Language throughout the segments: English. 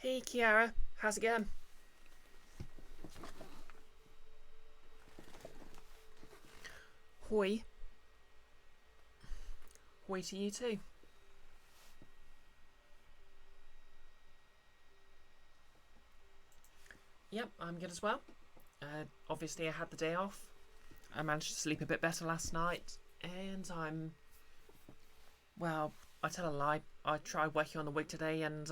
Hey Kiara, how's it going? Hoi. Hoi to you too. Yep, I'm good as well. Obviously, I had the day off. I managed to sleep a bit better last night, and well, I tell a lie. I tried working on the wig today, and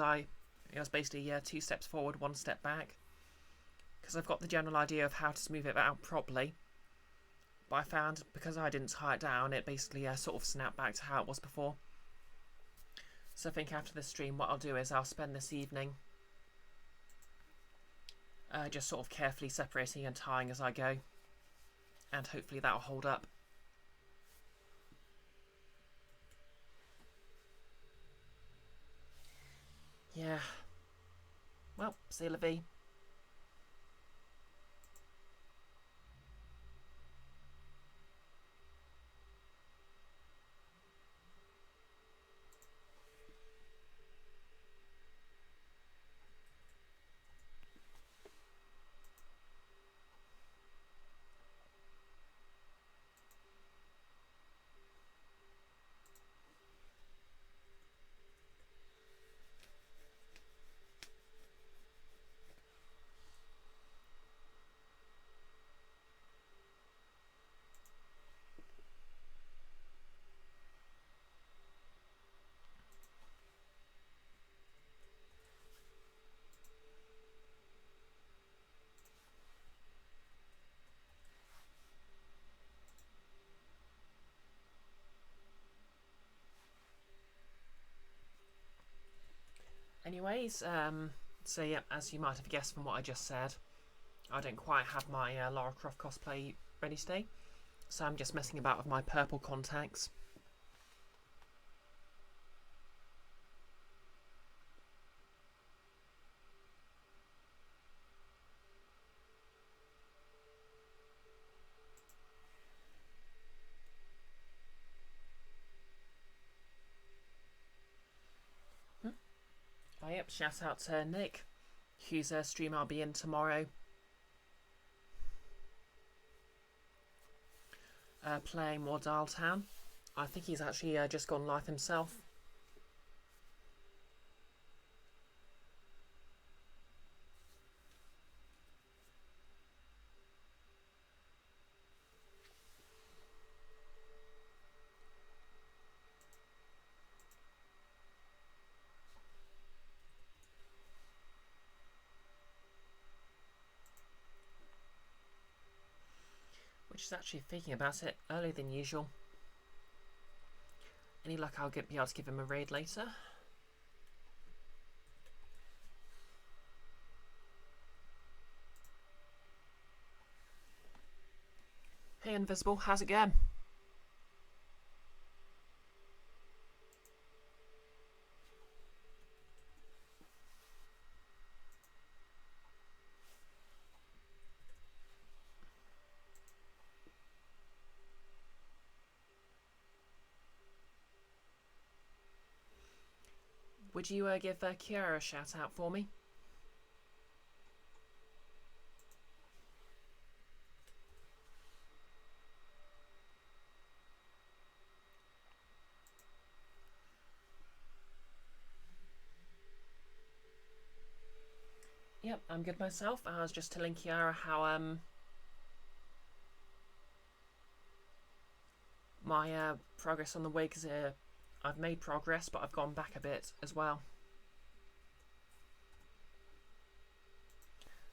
it was basically 2 steps forward, 1 step back, because I've got the general idea of how to smooth it out properly. But I found because I didn't tie it down, it basically sort of snapped back to how it was before. So I think after this stream, what I'll do is I'll spend this evening just sort of carefully separating and tying as I go, and hopefully that'll hold up. Yeah. Well, c'est la vie. Anyways, so yeah, as you might have guessed from what I just said, I don't quite have my Lara Croft cosplay ready today, so I'm just messing about with my purple contacts. Oh yep, shout out to Nick, whose stream I'll be in tomorrow. Playing more Dial Town. I think he's actually just gone live himself. Which is actually, thinking about it, earlier than usual. Any luck I'll be able to give him a raid later. Hey Invisible, how's it going? Would you give Kiara a shout out for me? Yep, I'm good myself. I was just telling Kiara how my progress on the wigs. I've made progress, but I've gone back a bit as well.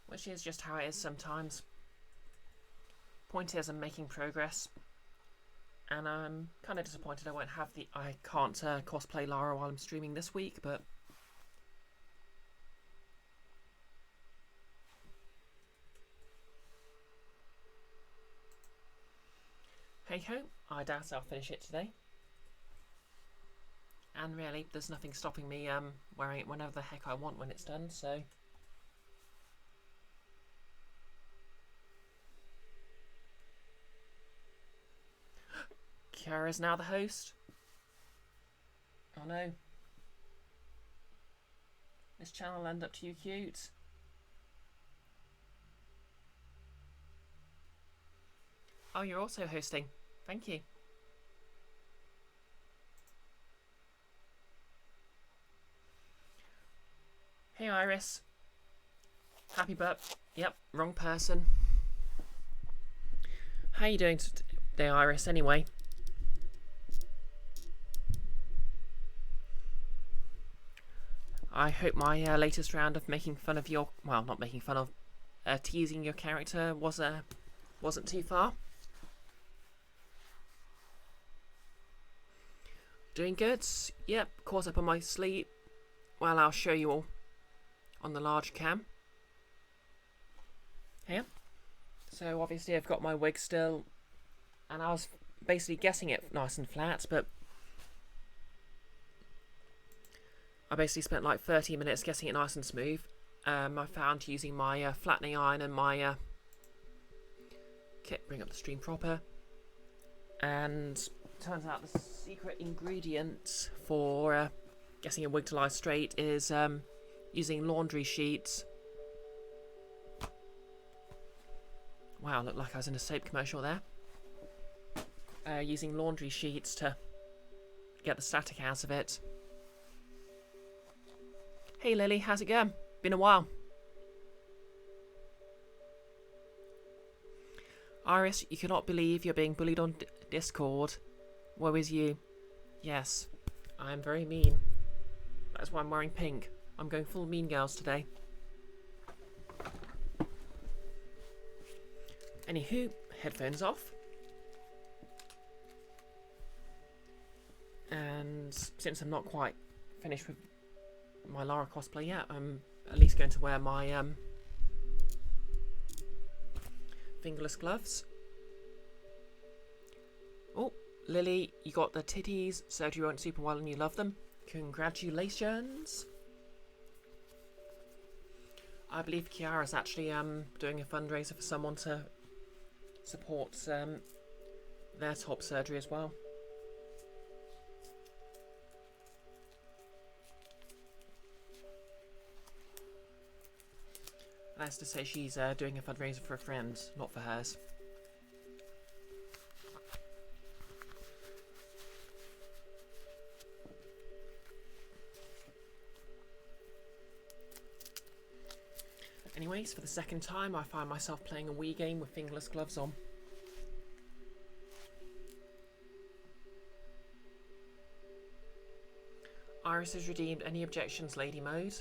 Which is just how it is sometimes. Point is, I'm making progress, and I'm kind of disappointed I can't cosplay Lara while I'm streaming this week, but hey ho, I doubt I'll finish it today. And really, there's nothing stopping me wearing it whenever the heck I want when it's done, so Kiara's now the host. Oh no. This channel will end up too cute. Oh, you're also hosting. Thank you. Hey, Iris. Happy birthday. Yep, wrong person. How you doing today, Iris, anyway? I hope my latest round of making fun of your... Well, not making fun of... teasing your character wasn't too far. Doing good. Yep, caught up on my sleep. Well, I'll show you all on the large cam. Here. So obviously I've got my wig still, and I was basically getting it nice and flat, but I basically spent like 30 minutes getting it nice and smooth. I found using my flattening iron and my bring up the stream proper, and turns out the secret ingredient for getting a wig to lie straight is using laundry sheets. Wow, looked like I was in a soap commercial there. Using laundry sheets to get the static out of it. Hey Lily, how's it going? Been a while. Iris, you cannot believe you're being bullied on Discord. Woe is you. Yes, I am very mean. That's why I'm wearing pink. I'm going full Mean Girls today. Anywho, headphones off. And since I'm not quite finished with my Lara cosplay yet, I'm at least going to wear my fingerless gloves. Oh, Lily, you got the titties, surgery went super well and you love them. Congratulations. I believe Kiara's actually doing a fundraiser for someone to support their top surgery as well. That's to say she's doing a fundraiser for a friend, not for hers. Anyways, for the second time I find myself playing a Wii game with fingerless gloves on. Iris has redeemed any objections, Lady Mode.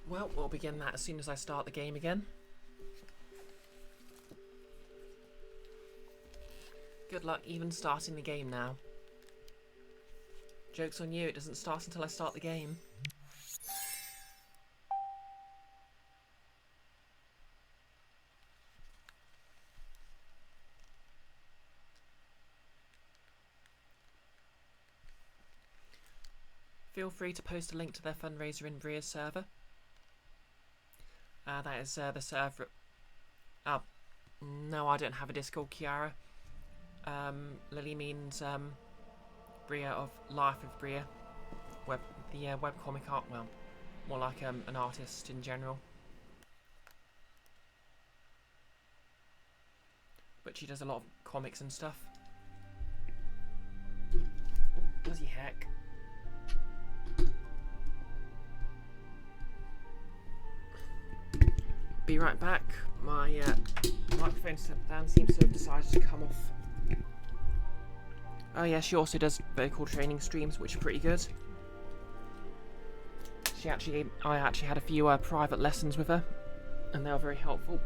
Well, we'll begin that as soon as I start the game again. Good luck even starting the game now. Joke's on you, it doesn't start until I start the game. Feel free to post a link to their fundraiser in Bria's server. That is the server... Oh, no, I don't have a Discord, Kiara. Lily means Bria of Life of Bria. The webcomic art, well, more like an artist in general. But she does a lot of comics and stuff. Oh, bloody heck. Be right back. My microphone step down seems to have decided to come off. Oh yeah, she also does vocal training streams, which are pretty good. I actually had a few private lessons with her, and they were very helpful.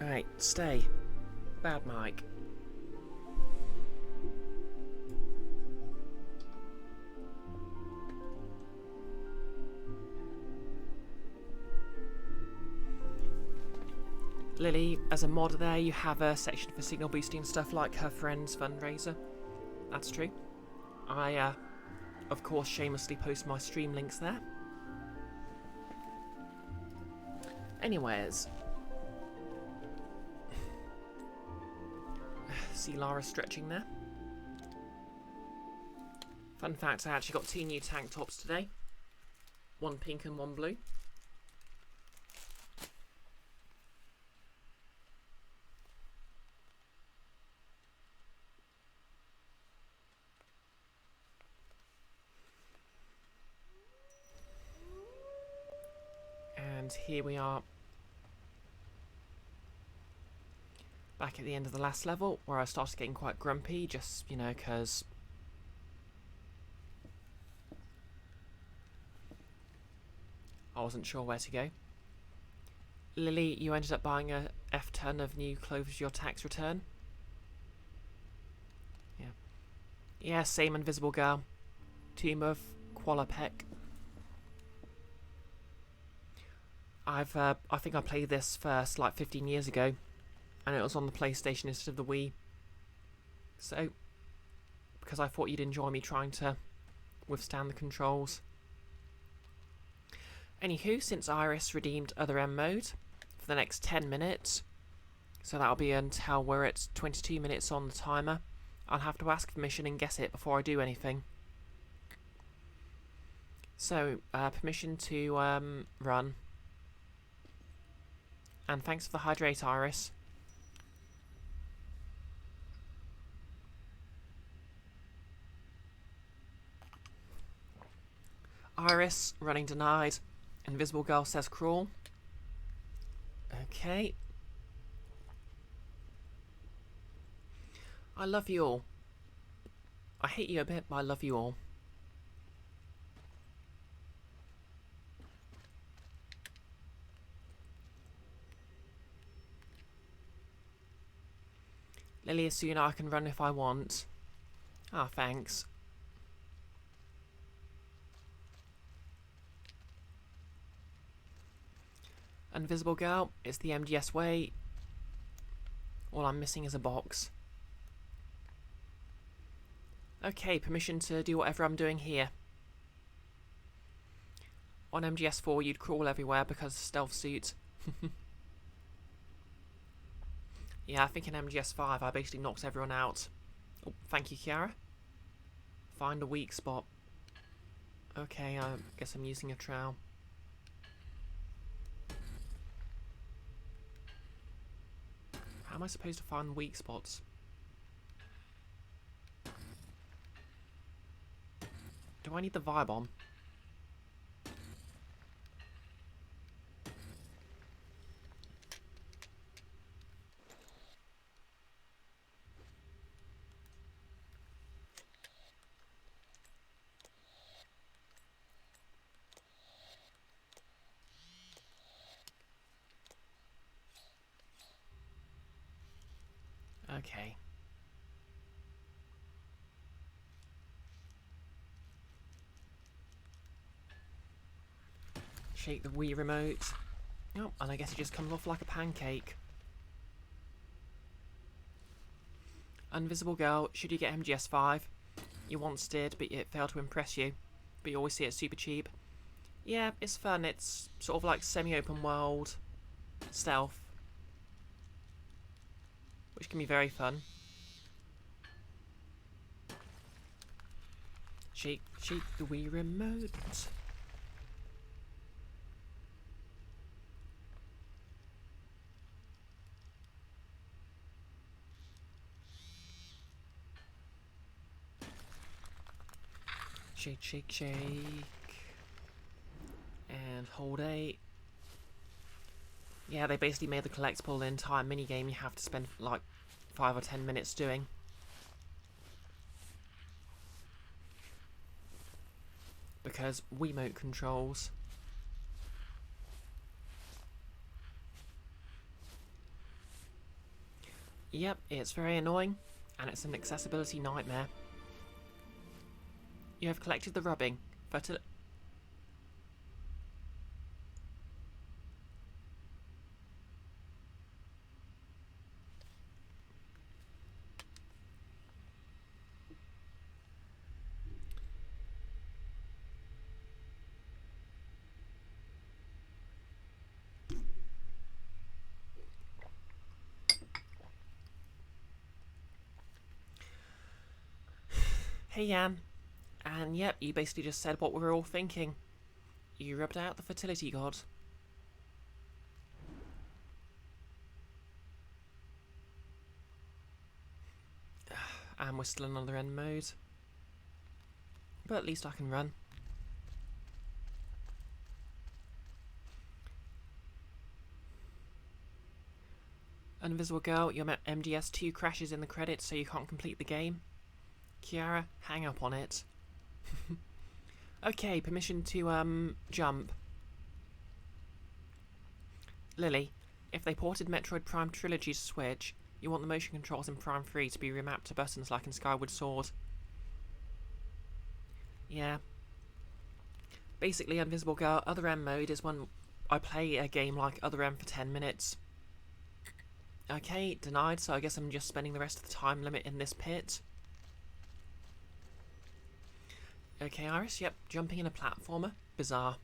Alright, stay. Bad mic. Lily, as a mod there, you have a section for signal boosting stuff like her friend's fundraiser. That's true. I, of course, shamelessly post my stream links there. Anyways. See Lara stretching there. Fun fact, I actually got 2 new tank tops today. One pink and one blue. And here we are. Back at the end of the last level, where I started getting quite grumpy, just, you know, because I wasn't sure where to go. Lily, you ended up buying a F-ton of new clothes for your tax return? Yeah. Yeah, same Invisible Girl. Tomb of Qualapec. I think I played this first like 15 years ago, and it was on the PlayStation instead of the Wii. So, because I thought you'd enjoy me trying to withstand the controls. Anywho, since Iris redeemed Other M mode for the next 10 minutes, so that'll be until we're at 22 minutes on the timer, I'll have to ask permission and guess it before I do anything. So, permission to run. And thanks for the hydrate, Iris. Iris, running denied. Invisible Girl says crawl. Okay. I love you all. I hate you a bit, but I love you all. Lily, as soon I can run if I want. Ah, thanks. Invisible Girl, it's the MGS way. All I'm missing is a box. Okay, permission to do whatever I'm doing here. On MGS4 you'd crawl everywhere because of stealth suit. Yeah, I think in MGS5 I basically knocked everyone out. Oh, thank you, Kiara. Find a weak spot. Okay, I guess I'm using a trowel. How am I supposed to find weak spots? Do I need the Vibomb? Okay. Shake the Wii remote. Oh, and I guess it just comes off like a pancake. Invisible Girl, should you get MGS5? You once did, but it failed to impress you. But you always see it super cheap. Yeah, it's fun. It's sort of like semi-open world stealth, which can be very fun. Shake the Wii remote. Shake. And hold A. Yeah, they basically made the collectible the entire minigame you have to spend like 5 or 10 minutes doing. Because Wiimote controls. Yep, it's very annoying, and it's an accessibility nightmare. You have collected the rubbing. Hey Yan. And yep, you basically just said what we were all thinking. You rubbed out the fertility god. And we're still in another end mode. But at least I can run. Invisible Girl, your MGS2 crashes in the credits so you can't complete the game. Kiara, hang up on it. Okay, permission to, jump. Lily, if they ported Metroid Prime Trilogy to Switch, you want the motion controls in Prime 3 to be remapped to buttons like in Skyward Sword. Yeah. Basically, Invisible Girl, Other M mode is when I play a game like Other M for 10 minutes. Okay, denied, so I guess I'm just spending the rest of the time limit in this pit. Okay, Iris, yep, jumping in a platformer. Bizarre.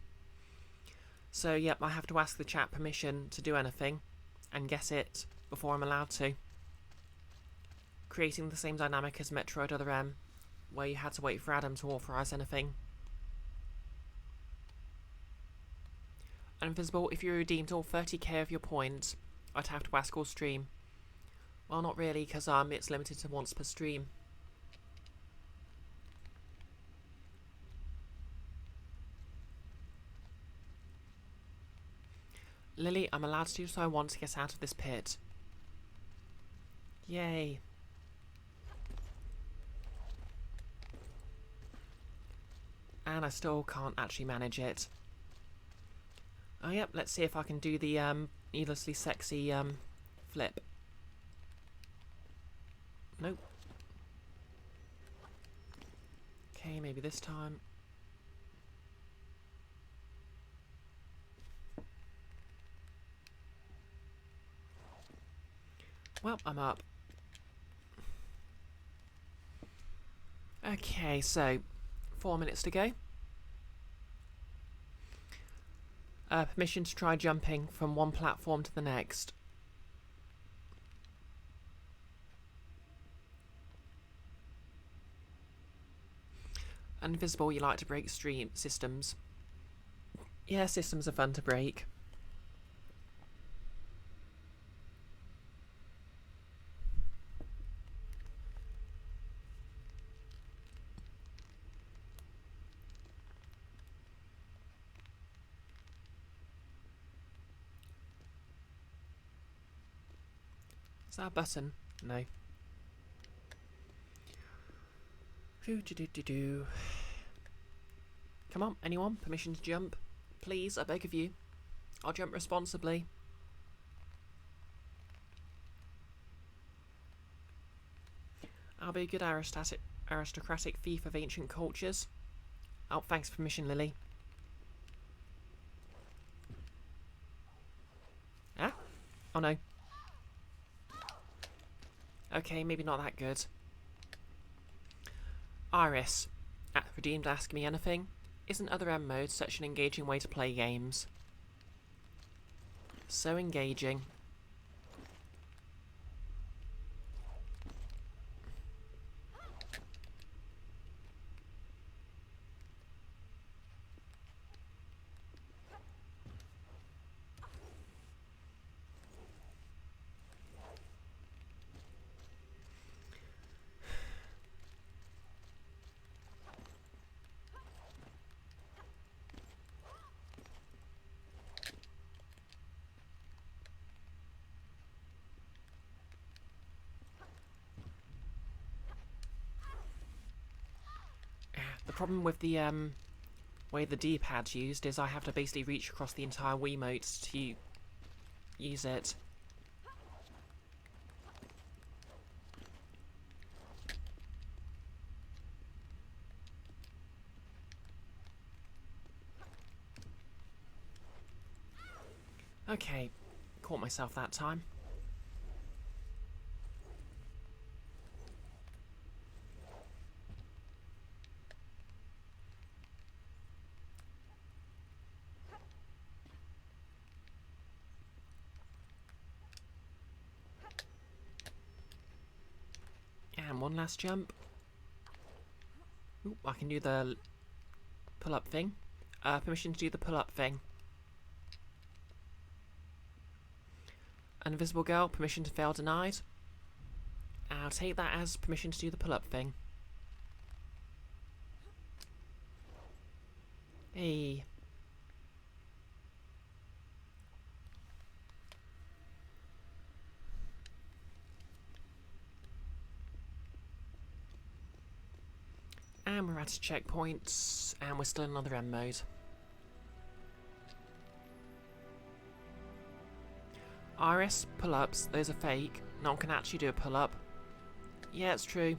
So, yep, I have to ask the chat permission to do anything, and guess it before I'm allowed to. Creating the same dynamic as Metroid Other M, where you had to wait for Adam to authorise anything. Invisible, if you redeemed all 30k of your points, I'd have to ask all stream. Well, not really, because it's limited to once per stream. Lily, I'm allowed to do so I want to get out of this pit. Yay. And I still can't actually manage it. Oh yep, let's see if I can do the needlessly sexy flip. Nope. Okay, maybe this time. Well, I'm up. Okay, so 4 minutes to go. Permission to try jumping from one platform to the next. Invisible, you like to break stream systems. Yeah, systems are fun to break. Is that a button? No. Do. Come on, anyone? Permission to jump? Please, I beg of you. I'll jump responsibly. I'll be a good aristocratic thief of ancient cultures. Oh, thanks for permission, Lily. Ah? Oh no. Okay, maybe not that good. Iris. Redeemed Ask Me Anything. Isn't Other M mode such an engaging way to play games? So engaging. The problem with the way the D-pad's used is I have to basically reach across the entire Wiimote to use it. Okay, caught myself that time. And one last jump. Ooh, I can do the pull-up thing. Permission to do the pull-up thing. Invisible girl, permission to fail denied. I'll take that as permission to do the pull-up thing. Hey. And we're at a checkpoint, and we're still in another M mode. Iris, pull-ups, those are fake. No one can actually do a pull-up. Yeah, it's true.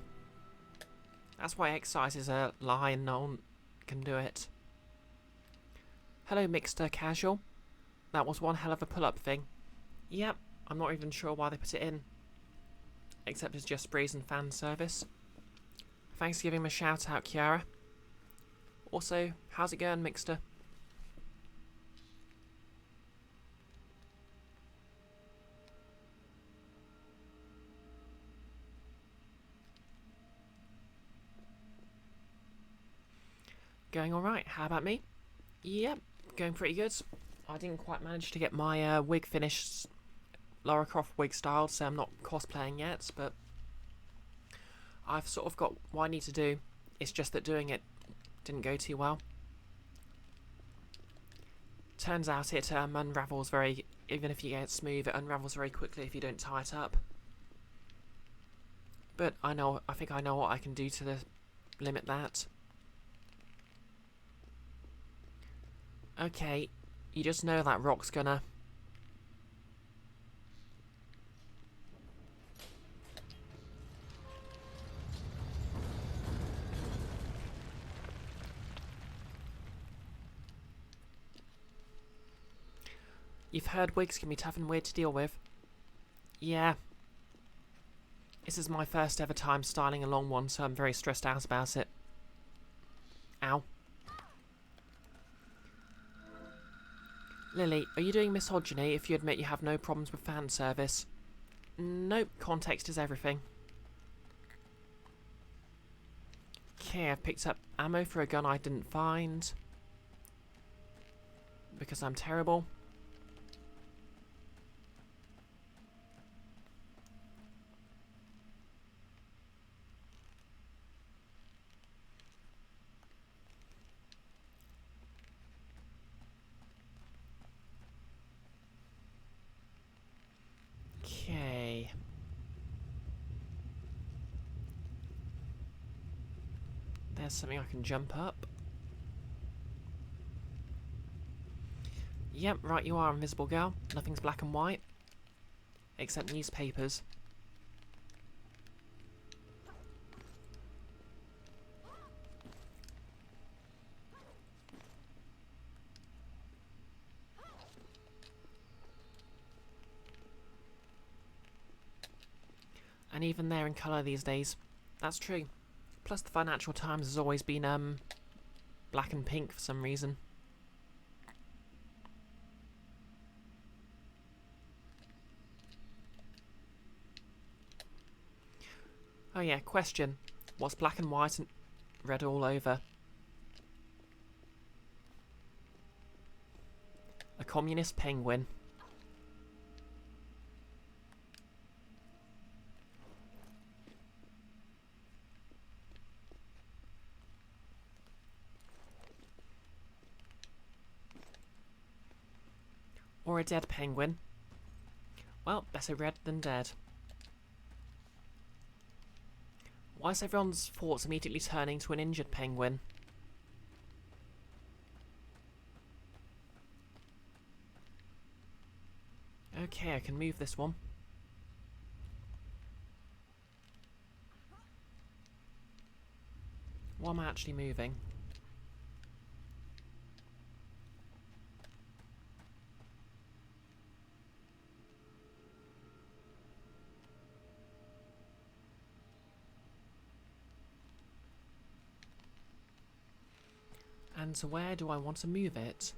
That's why exercise is a lie and no one can do it. Hello, Mixter Casual. That was one hell of a pull-up thing. Yep, I'm not even sure why they put it in. Except it's just breeze and fan service. Thanks for giving him a shout out, Kiara. Also, how's it going, Mixter? Going alright, how about me? Yep, going pretty good. I didn't quite manage to get my wig finished Lara Croft wig style, so I'm not cosplaying yet, but I've sort of got what I need to do. It's just that doing it didn't go too well. Turns out it unravels very, even if you get it smooth, it unravels very quickly if you don't tie it up. But I think I know what I can do to limit that. Okay, you just know that rock's gonna... You've heard wigs can be tough and weird to deal with. Yeah. This is my first ever time styling a long one, so I'm very stressed out about it. Ow. Lily, are you doing misogyny if you admit you have no problems with fan service? Nope, context is everything. Okay, I've picked up ammo for a gun I didn't find. Because I'm terrible. Okay. There's something I can jump up. Yep, right you are, invisible girl. Nothing's black and white. Except newspapers. And even they're in colour these days. That's true. Plus the Financial Times has always been black and pink for some reason. Oh yeah, question. What's black and white and red all over? A communist penguin. Or a dead penguin. Well, better red than dead. Why is everyone's thoughts immediately turning to an injured penguin? Okay, I can move this one. What am I actually moving? And to where do I want to move it?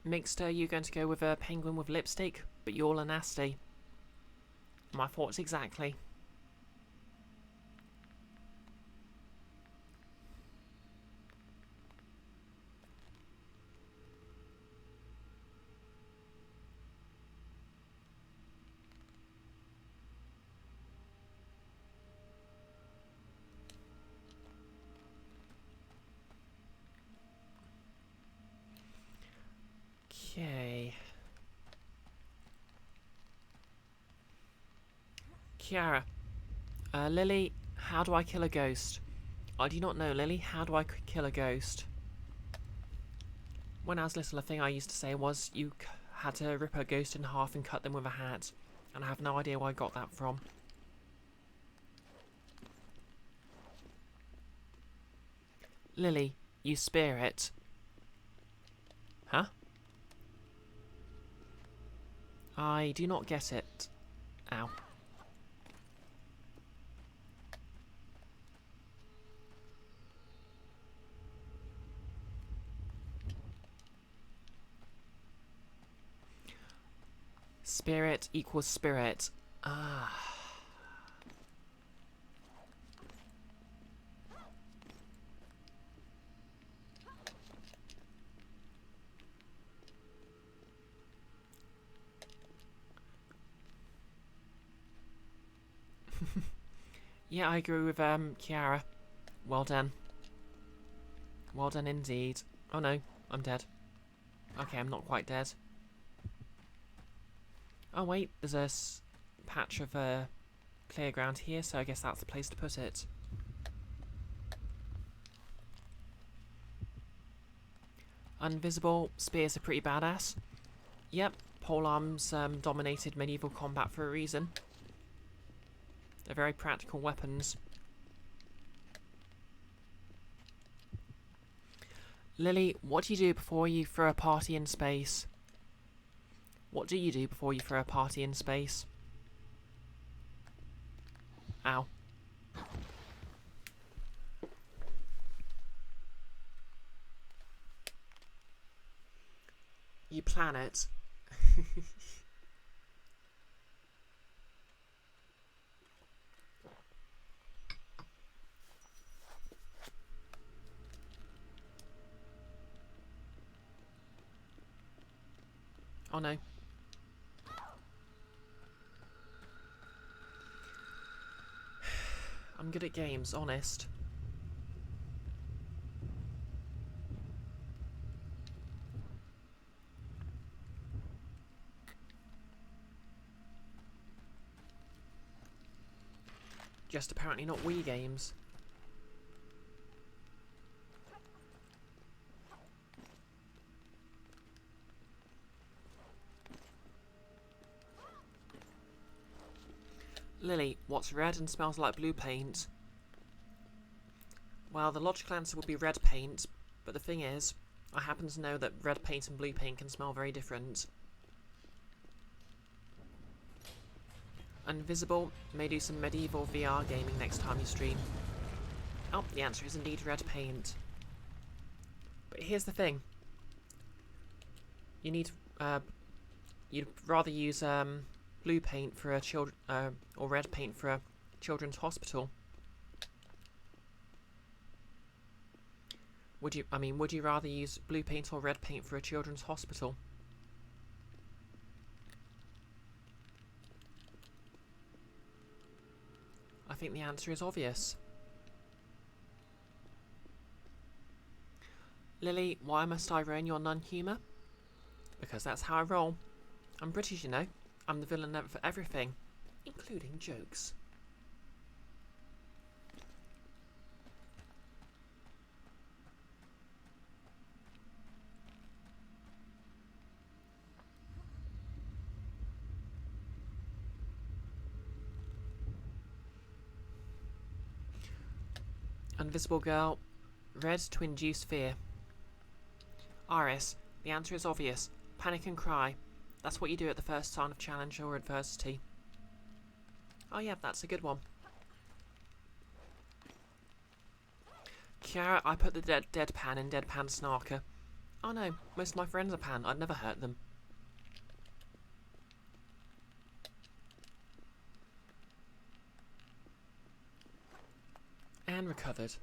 Mixter, you're going to go with a penguin with lipstick, but you're all a nasty. My thoughts exactly. Okay. Kiara. Lily, how do I kill a ghost? I do not know, Lily. How do I kill a ghost? When I was little, a thing I used to say was you had to rip a ghost in half and cut them with a hat. And I have no idea where I got that from. Lily, you spirit. Huh? I do not get it. Ow. Spirit equals spirit. Ah. Yeah, I agree with Kiara. Well done. Well done indeed. Oh no, I'm dead. Okay, I'm not quite dead. Oh wait, there's a patch of clear ground here, so I guess that's the place to put it. Invisible spears are pretty badass. Yep, polearms dominated medieval combat for a reason. They're very practical weapons. Lily, what do you do before you throw a party in space? What do you do before you throw a party in space? Ow. You plan it. Oh no. I'm good at games, honest. Just apparently not Wii games. Lily, what's red and smells like blue paint? Well, the logical answer would be red paint, but the thing is, I happen to know that red paint and blue paint can smell very different. Invisible may do some medieval VR gaming next time you stream. Oh, the answer is indeed red paint. But here's the thing. You need, you'd rather use blue paint for a or red paint for a children's hospital. Would you rather use blue paint or red paint for a children's hospital? I think the answer is obvious. Lily, why must I ruin your nun humour? Because that's how I roll. I'm British, you know. I'm the villain for everything, including jokes. Invisible girl, red to induce fear. Iris, the answer is obvious. Panic and cry. That's what you do at the first sign of challenge or adversity. Oh yeah, that's a good one. Kiara, I put the deadpan in deadpan snarker. Oh no, most of my friends are pan. I'd never hurt them. And recovered.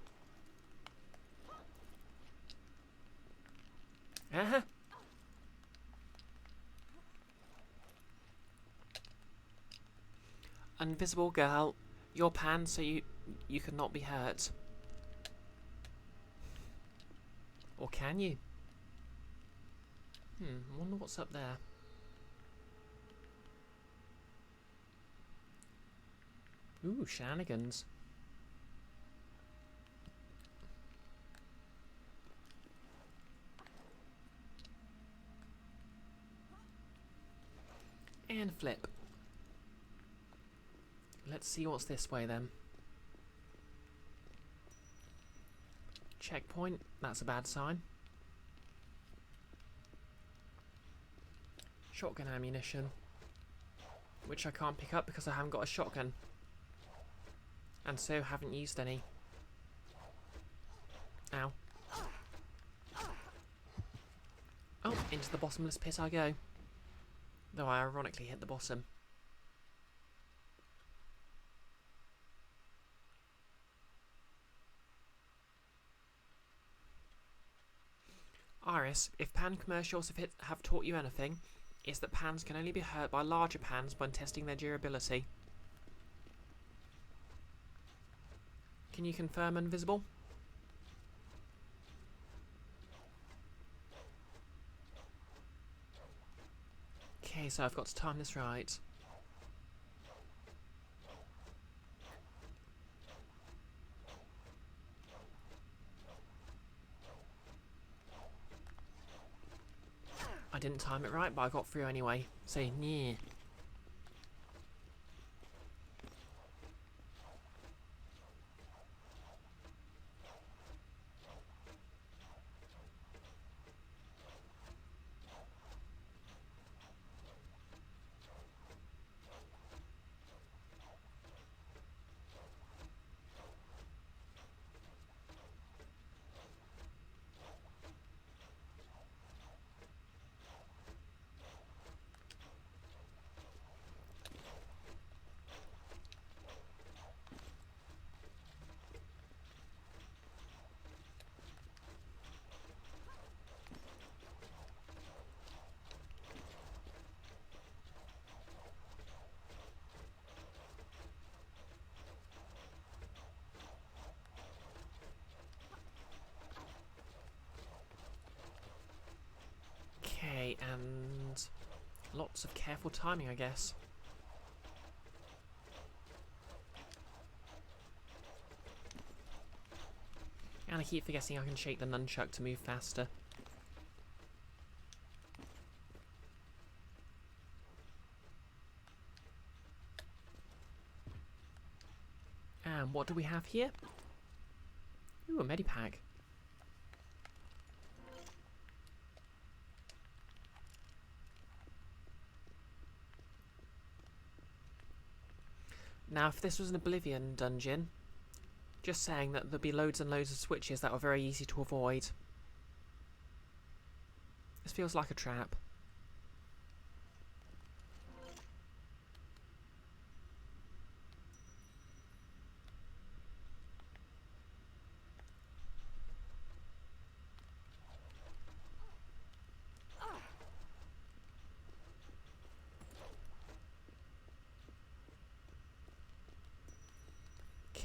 Uh-huh. Invisible girl, you're pan so you cannot be hurt. Or can you? I wonder what's up there. Ooh, shenanigans. And flip. Let's see what's this way then. Checkpoint, that's a bad sign. Shotgun ammunition, which I can't pick up because I haven't got a shotgun, and so haven't used any. Ow. Oh, into the bottomless pit I go. Though I ironically hit the bottom. Iris, if pan commercials have taught you anything, it's that pans can only be hurt by larger pans when testing their durability. Can you confirm, Invisible? Okay, so I've got to time this right. I didn't time it right, but I got through anyway. So, yeah. Okay, and lots of careful timing, I guess. And I keep forgetting I can shake the nunchuck to move faster. And what do we have here? Ooh, a medipack. Now, if this was an Oblivion dungeon, just saying that there'd be loads and loads of switches that were very easy to avoid. This feels like a trap.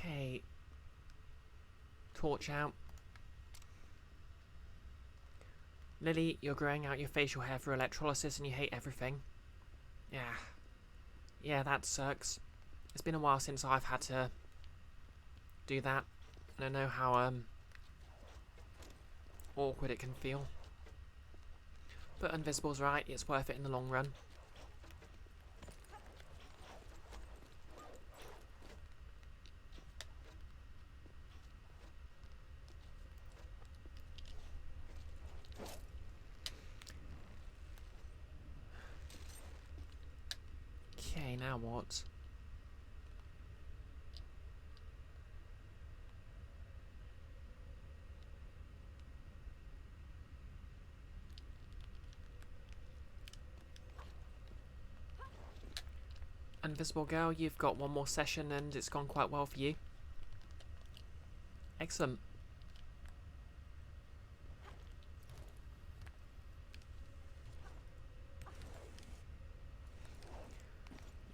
Okay. Torch out. Lily, you're growing out your facial hair for electrolysis and you hate everything. Yeah. Yeah, that sucks. It's been a while since I've had to do that. And I know how awkward it can feel. But Invisible's right, it's worth it in the long run. Okay, now what? Invisible girl, you've got one more session and it's gone quite well for you. Excellent.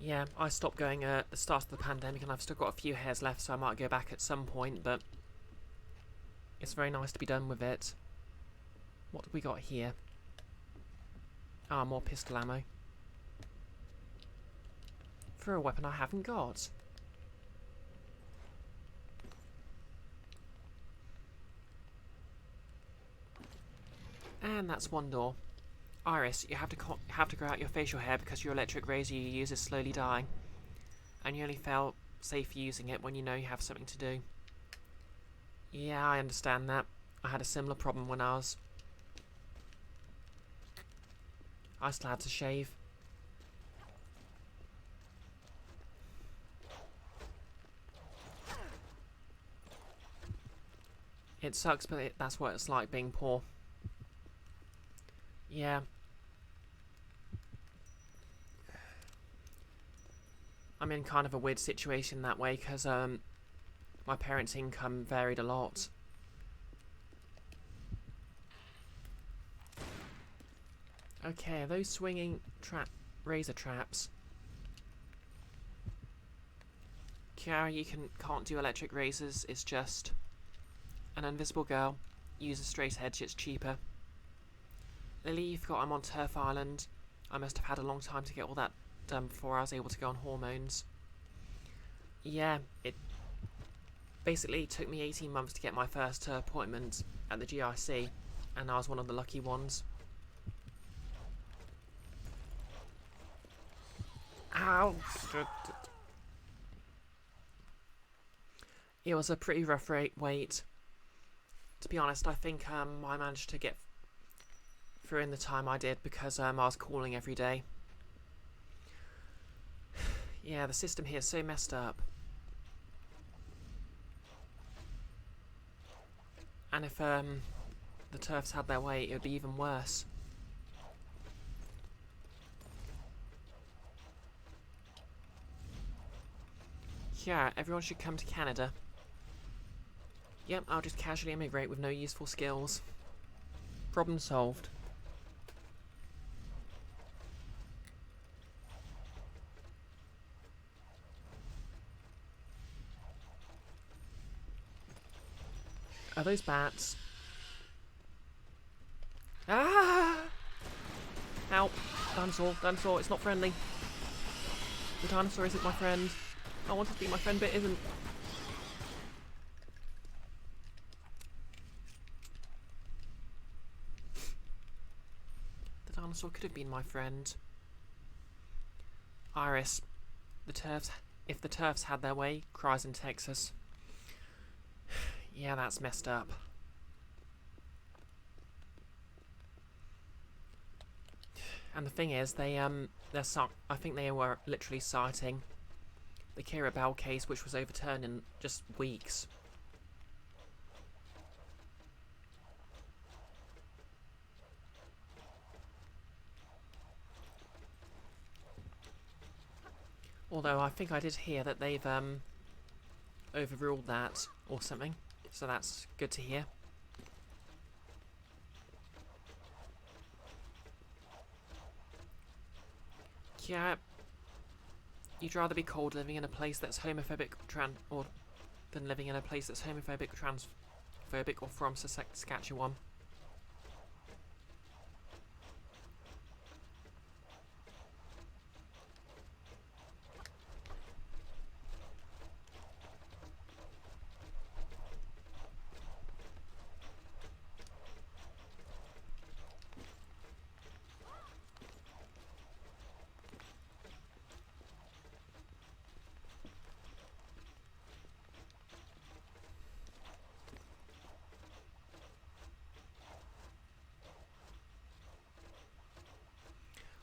Yeah, I stopped going at the start of the pandemic and I've still got a few hairs left, so I might go back at some point, but it's very nice to be done with it. What have we got here? Ah, more pistol ammo. For a weapon I haven't got. And that's one door. Iris, you have to grow out your facial hair because your electric razor you use is slowly dying. And you only feel safe using it when you know you have something to do. Yeah, I understand that. I had a similar problem when I still had to shave. It sucks, but that's what it's like being poor. Yeah. I'm in kind of a weird situation that way, because my parents' income varied a lot. Okay, are those swinging razor traps? Kiara, you can't do electric razors, it's just an invisible girl. Use a straight edge, it's cheaper. Lily, you forgot I'm on Turf Island. I must have had a long time to get all that done before I was able to go on hormones. Yeah, it basically took me 18 months to get my first appointment at the GIC, and I was one of the lucky ones. Ow! It was a pretty rough wait. To be honest, I think I managed to get through in the time I did because I was calling every day. Yeah, the system here is so messed up. And if the turfs had their way, it would be even worse. Yeah, everyone should come to Canada. Yep, I'll just casually immigrate with no useful skills. Problem solved. Are those bats? Ah! Help! Dinosaur, dinosaur, it's not friendly. The dinosaur isn't my friend. I want it to be my friend, but it isn't. The dinosaur could have been my friend. Iris, if the turfs had their way, cries in Texas. Yeah, that's messed up. And the thing is, I think they were literally citing the Kira Bell case, which was overturned in just weeks. Although I think I did hear that they've overruled that or something, so that's good to hear. Yeah, you'd rather be cold living in a place that's homophobic than living in a place that's homophobic, transphobic, or from Saskatchewan.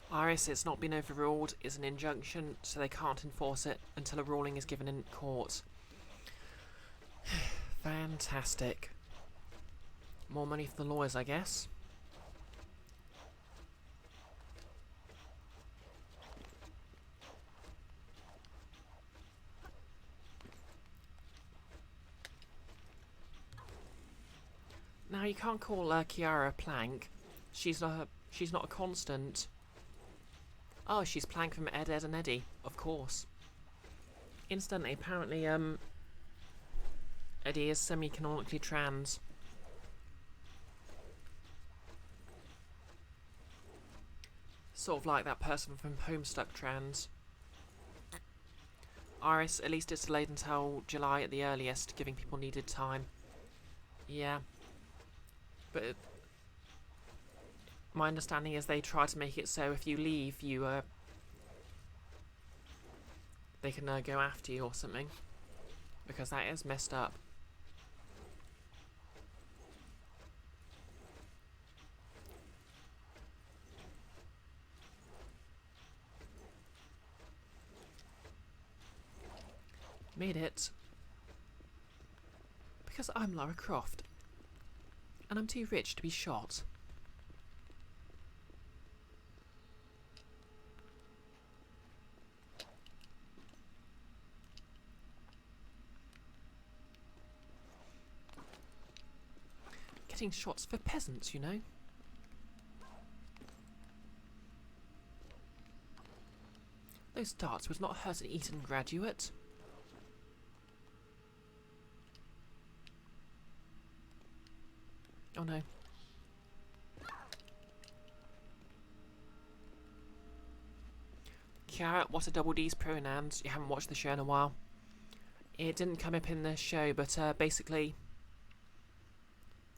Iris, it's not been overruled, it's an injunction, so they can't enforce it until a ruling is given in court. Fantastic. More money for the lawyers, I guess. Now, you can't call Kiara Plank. She's not a constant. Oh, she's Plank from Ed, Ed and Eddie, of course. Instantly, apparently, Eddie is semi-canonically trans. Sort of like that person from Homestuck Trans. Iris, at least it's delayed until July at the earliest, giving people needed time. Yeah. But my understanding is they try to make it so if you leave, they can go after you or something. Because that is messed up. Made it. Because I'm Lara Croft. And I'm too rich to be shot. Getting shots for peasants, you know. Those darts would not hurt an Eton graduate. Oh no. Kiara, what are Double D's pronouns? You haven't watched the show in a while. It didn't come up in the show, but basically,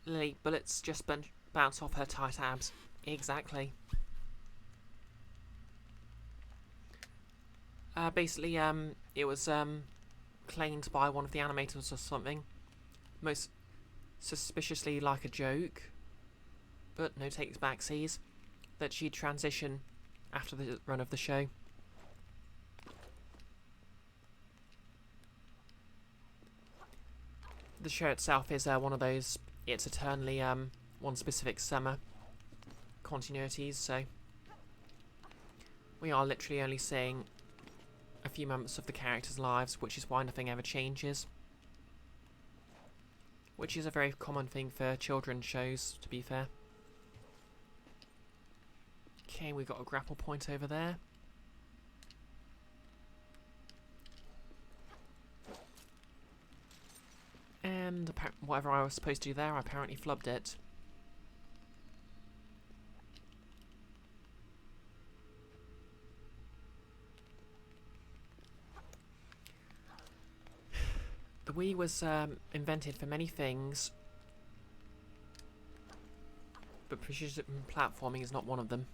Lily, bullets just bounce off her tight abs. Exactly. Basically, it was claimed by one of the animators or something. Most suspiciously like a joke, but no takes backsies, that she'd transition after the run of the show. The show itself is one of those, it's eternally one specific summer continuities, so we are literally only seeing a few moments of the characters' lives, which is why nothing ever changes. Which is a very common thing for children's shows, to be fair. Okay, we got a grapple point over there. And whatever I was supposed to do there, I apparently flubbed it. The Wii was invented for many things, but precision platforming is not one of them.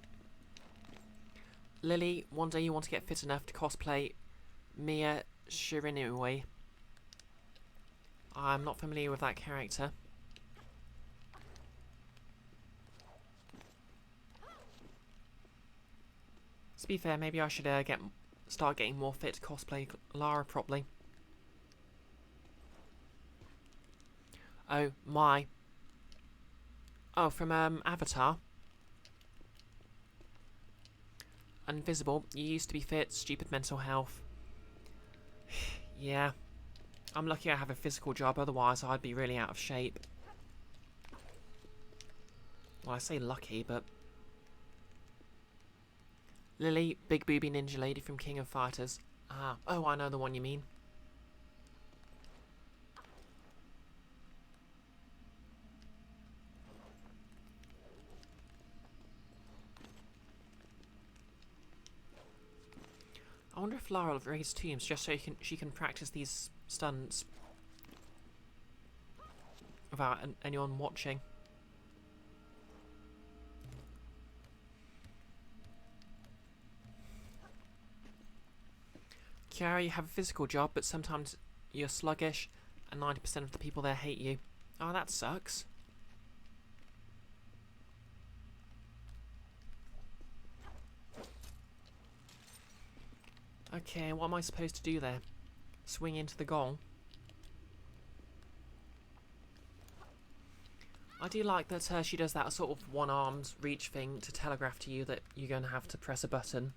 Lily, one day you want to get fit enough to cosplay Mia Shirinui. I'm not familiar with that character. To be fair, maybe I should start getting more fit to cosplay Lara properly. Oh, my. Oh, from Avatar. Invisible, you used to be fit, stupid mental health. Yeah. I'm lucky I have a physical job, otherwise I'd be really out of shape. Well, I say lucky, but... Lily, big booby ninja lady from King of Fighters. Ah, oh, I know the one you mean. I wonder if Lara will raise tombs just so she can practice these stunts without anyone watching. Kiara, you have a physical job, but sometimes you're sluggish, and 90% of the people there hate you. Oh, that sucks. Okay, what am I supposed to do there? Swing into the gong? I do like that she does that sort of one-armed reach thing to telegraph to you that you're going to have to press a button.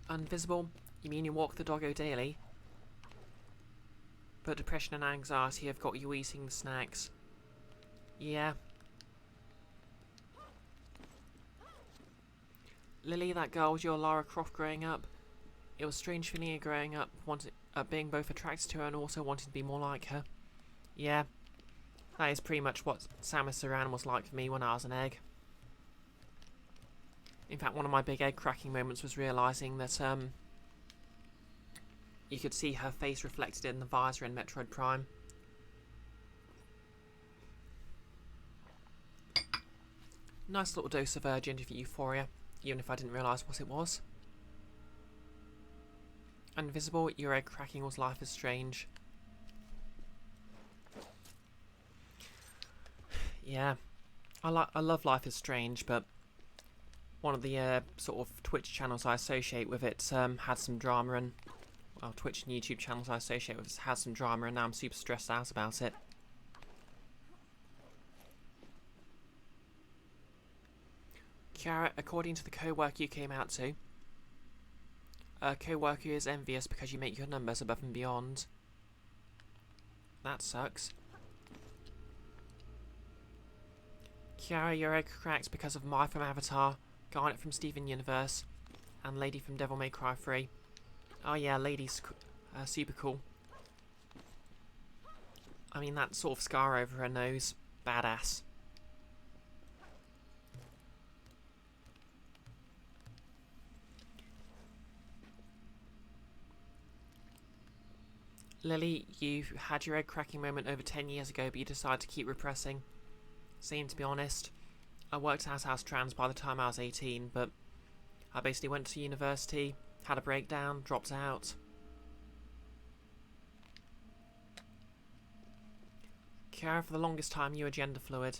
Invisible? You mean you walk the doggo daily? But depression and anxiety have got you eating the snacks. Yeah. Lily, that girl was your Lara Croft growing up. It was strange feeling her growing up, being both attracted to her and also wanting to be more like her. Yeah. That is pretty much what Samus Aran was like for me when I was an egg. In fact, one of my big egg cracking moments was realising that you could see her face reflected in the visor in Metroid Prime. Nice little dose of urgent euphoria, even if I didn't realise what it was. Invisible, your egg cracking was Life is Strange. Yeah, I love Life is Strange, but one of the sort of Twitch channels I associate with it had some drama, and well, Twitch and YouTube channels I associate with it had some drama, and now I'm super stressed out about it. Kiara, according to the co-worker you came out to, a co-worker is envious because you make your numbers above and beyond. That sucks. Kiara, your egg cracked because of Mai from Avatar, Garnet from Steven Universe, and Lady from Devil May Cry 3. Oh yeah, Lady's super cool. I mean, that sort of scar over her nose. Badass. Lily, you had your egg cracking moment over 10 years ago, but you decided to keep repressing. Same, to be honest. I worked out I was trans by the time I was 18, but I basically went to university, had a breakdown, dropped out. Kiara, for the longest time you were gender fluid.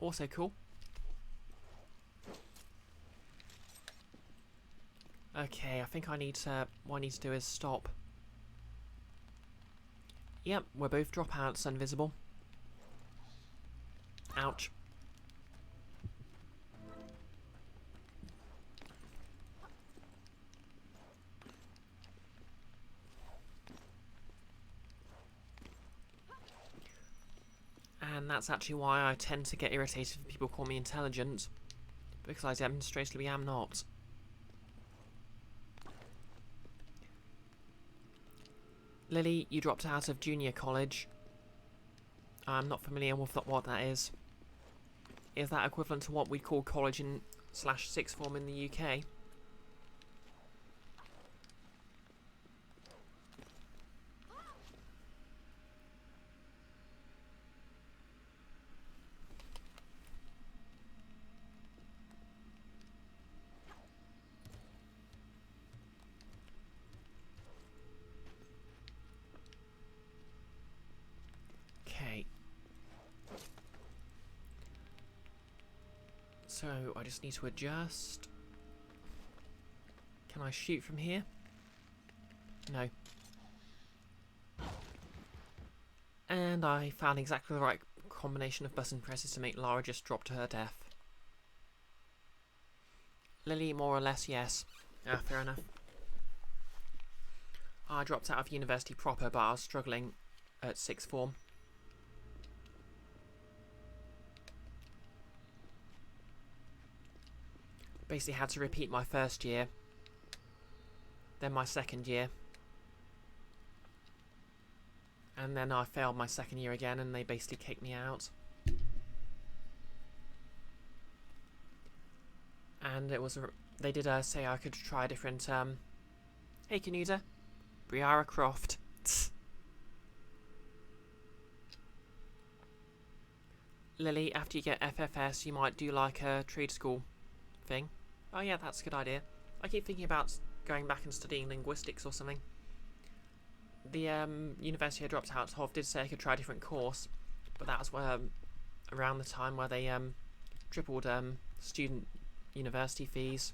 Also cool. Okay, I think what I need to do is stop. Yep, we're both dropouts, Invisible. Ouch. And that's actually why I tend to get irritated when people call me intelligent, because I demonstrably am not. Lily, you dropped out of junior college. I'm not familiar with what that is. Is that equivalent to what we call college in / sixth form in the UK? Okay. So, I just need to adjust. Can I shoot from here? No. And I found exactly the right combination of button presses to make Lara just drop to her death. Lily, more or less, yes. Ah, fair enough. I dropped out of university proper, but I was struggling at sixth form. Basically had to repeat my first year, then my second year, and then I failed my second year again, and they basically kicked me out. And it was they did say I could try a different hey Canuda, Briara Croft. Lily, after you get FFS, you might do like a trade school thing. Oh yeah, that's a good idea. I keep thinking about going back and studying linguistics or something. The university I dropped out of did say I could try a different course, but that was around the time where they tripled student university fees,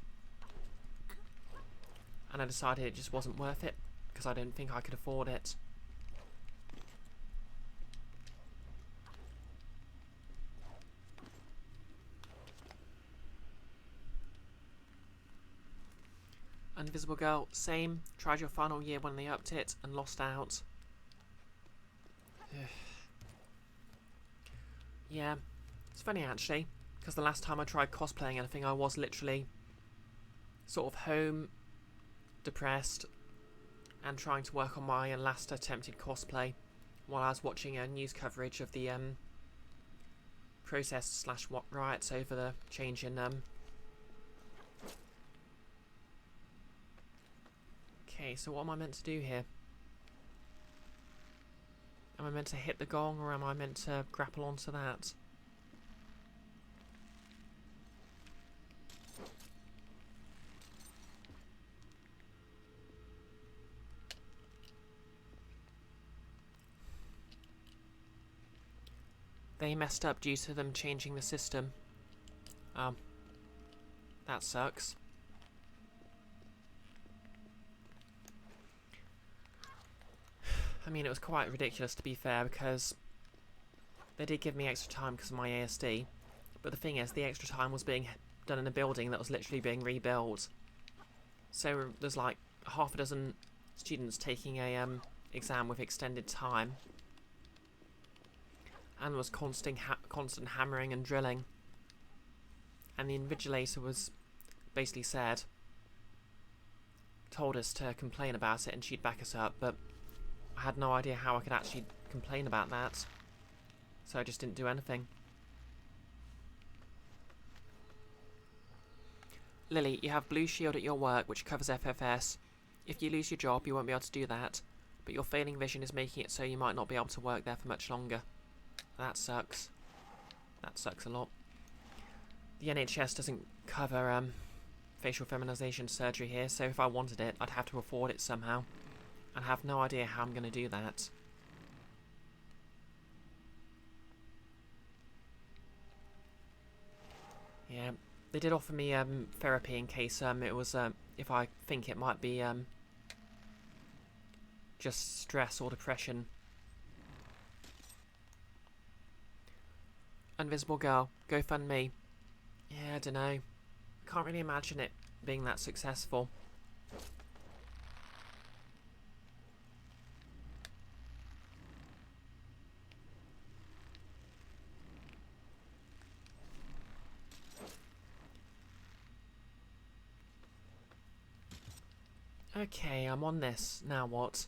and I decided it just wasn't worth it because I didn't think I could afford it. Invisible Girl, same. Tried your final year when they upped it and lost out. Yeah, it's funny actually, because the last time I tried cosplaying anything, I was literally sort of home, depressed, and trying to work on my last attempted cosplay while I was watching news coverage of the protests slash riots over the change in Okay, so what am I meant to do here? Am I meant to hit the gong, or am I meant to grapple onto that? They messed up due to them changing the system. That sucks. I mean, it was quite ridiculous, to be fair, because they did give me extra time because of my ASD, but the thing is, the extra time was being done in a building that was literally being rebuilt. So there's like half a dozen students taking a exam with extended time, and there was constant hammering and drilling, and the invigilator was basically told us to complain about it and she'd back us up, but I had no idea how I could actually complain about that, so I just didn't do anything. Lily, you have Blue Shield at your work, which covers FFS. If you lose your job, you won't be able to do that, but your failing vision is making it so you might not be able to work there for much longer. That sucks. That sucks a lot. The NHS doesn't cover facial feminization surgery here, so if I wanted it, I'd have to afford it somehow. I have no idea how I'm going to do that. Yeah, they did offer me therapy in case it was if I think it might be just stress or depression. Invisible Girl, GoFundMe. Yeah, I don't know. Can't really imagine it being that successful. Okay, I'm on this. Now what?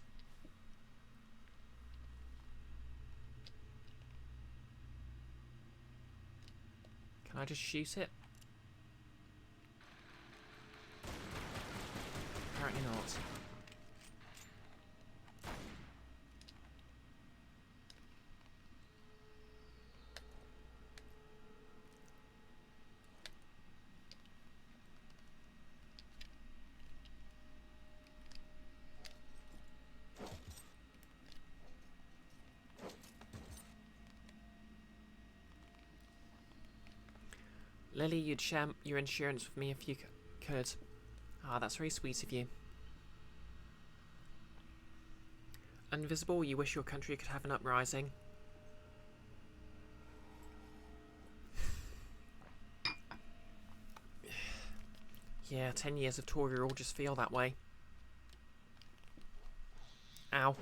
Can I just shoot it? Apparently not. Lily, you'd share your insurance with me if you could. Ah, that's very sweet of you. Invisible, you wish your country could have an uprising. Yeah, 10 years of Tory rule just feel that way. Ow.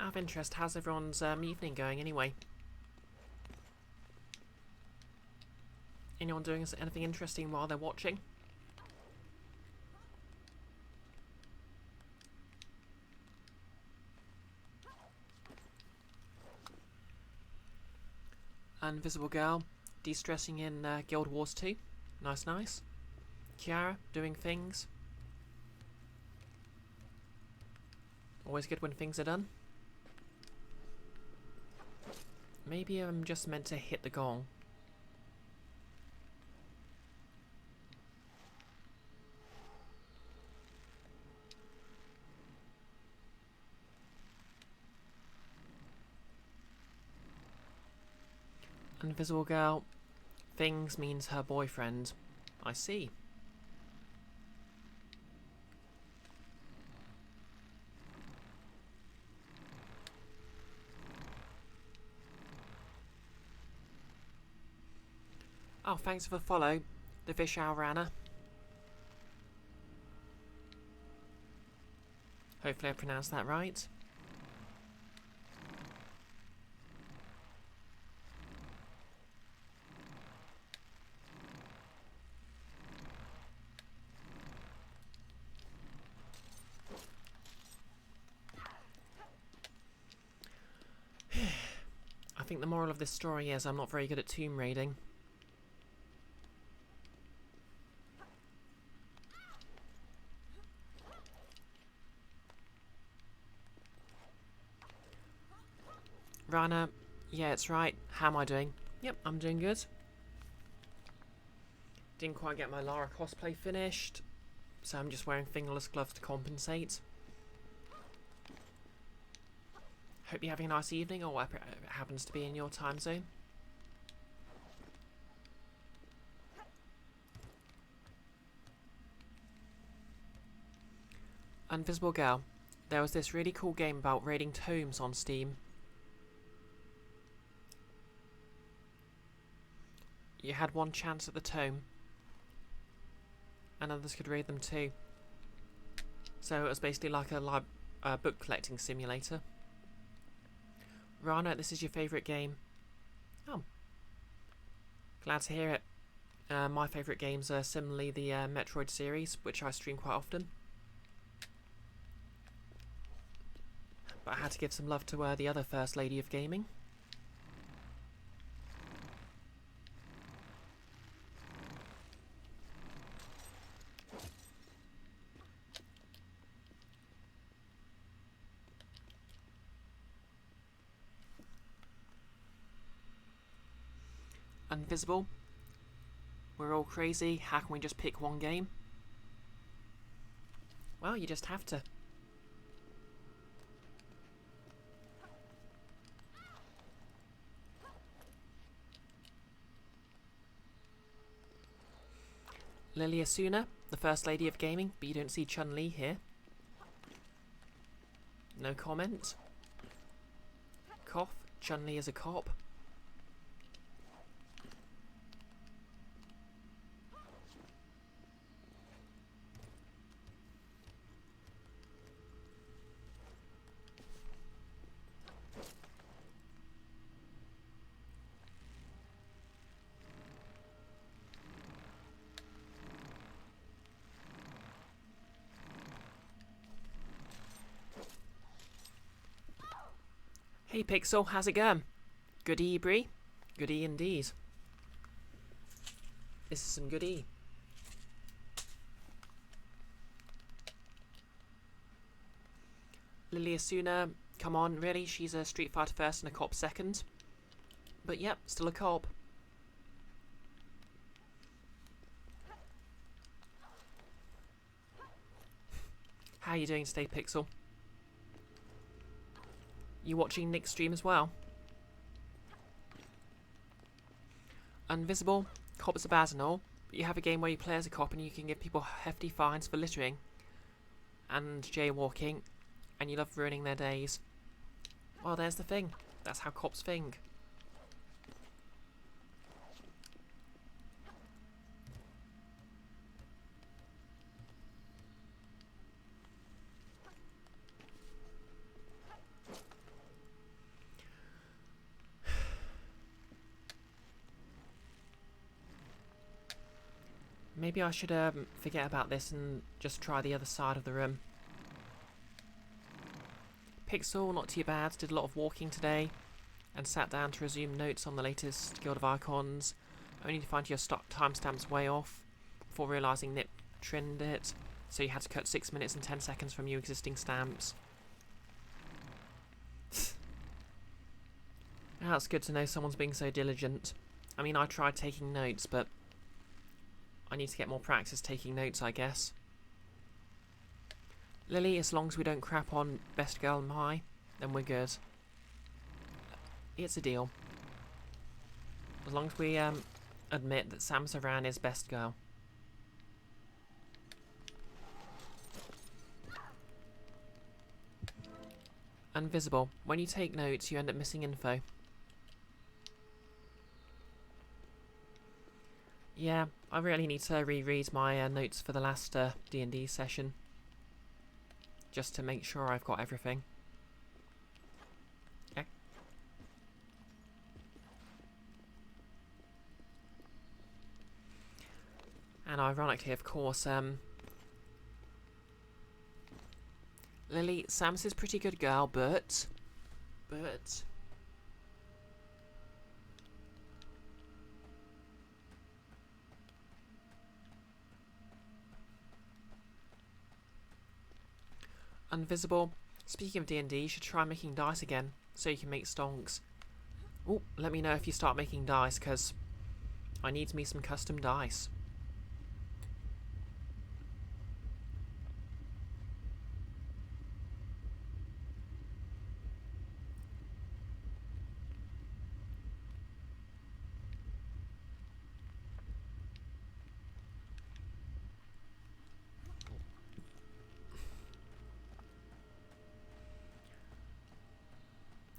Out of interest, how's everyone's evening going anyway? Anyone doing anything interesting while they're watching? Invisible Girl, de-stressing in Guild Wars 2. Nice, nice. Kiara, doing things. Always good when things are done. Maybe I'm just meant to hit the gong. Invisible girl. Things means her boyfriend. I see. Oh, thanks for the follow, the fish Rana. Hopefully I pronounced that right. I think the moral of this story is I'm not very good at tomb raiding. Rana, yeah, it's right. How am I doing? Yep, I'm doing good. Didn't quite get my Lara cosplay finished, so I'm just wearing fingerless gloves to compensate. Hope you're having a nice evening, or whatever it happens to be in your time zone. Invisible Girl, there was this really cool game about raiding tomes on Steam. You had one chance at the tome, and others could raid them too. So it was basically like a book collecting simulator. Rana, this is your favourite game. Oh. Glad to hear it. My favourite games are similarly the Metroid series, which I stream quite often. But I had to give some love to the other First Lady of Gaming. Invisible. We're all crazy. How can we just pick one game? Well, you just have to. Lily Asuna, the First Lady of Gaming, but you don't see Chun-Li here. No comment. Cough. Chun-Li is a cop. Hey Pixel, how's it going? Goodie, Bree? Goodie indeed. This is some goodie. Lily Asuna, come on, really? She's a Street Fighter first and a cop second. But yep, still a cop. How are you doing today, Pixel? You watching Nick's stream as well? Invisible, cops are bad and all, but you have a game where you play as a cop and you can give people hefty fines for littering and jaywalking, and you love ruining their days. Well, there's the thing. That's how cops think. Maybe I should forget about this and just try the other side of the room. Pixel, not too bad, did a lot of walking today and sat down to resume notes on the latest Guild of Icons, only to find your timestamps way off before realising Nick trimmed it, so you had to cut 6 minutes and 10 seconds from your existing stamps. Now it's good to know someone's being so diligent. I mean, I tried taking notes, but I need to get more practice taking notes, I guess. Lily, as long as we don't crap on Best Girl Mai, then we're good. It's a deal. As long as we admit that Sam Saran is best girl. Invisible. When you take notes, you end up missing info. Yeah, I really need to reread my notes for the last D&D session. Just to make sure I've got everything. Yeah. And ironically, of course, Lily, Sam's is pretty good girl, but... Invisible. Speaking of D&D, you should try making dice again, so you can make stonks. Oh, let me know if you start making dice, because I need me some custom dice.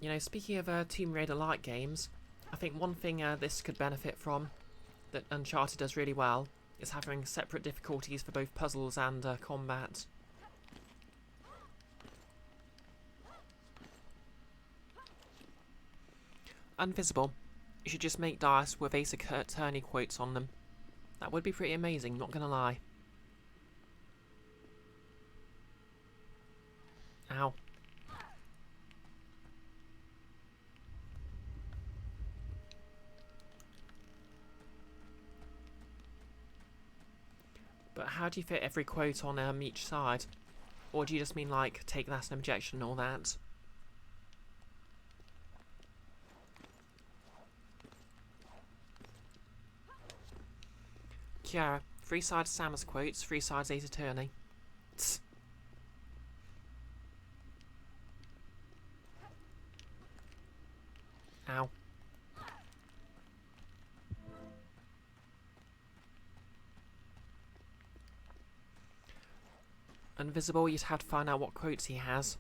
You know, speaking of Tomb Raider-like games, I think one thing this could benefit from, that Uncharted does really well, is having separate difficulties for both puzzles and combat. Invisible. You should just make dice with Ace Attorney quotes on them. That would be pretty amazing, not gonna lie. Ow. But how do you fit every quote on each side? Or do you just mean, like, take that as an objection and all that? Kiara, 3 sides Samus quotes, 3 sides Ace Attorney. Tss. Ow. Invisible, you'd have to find out what quotes he has.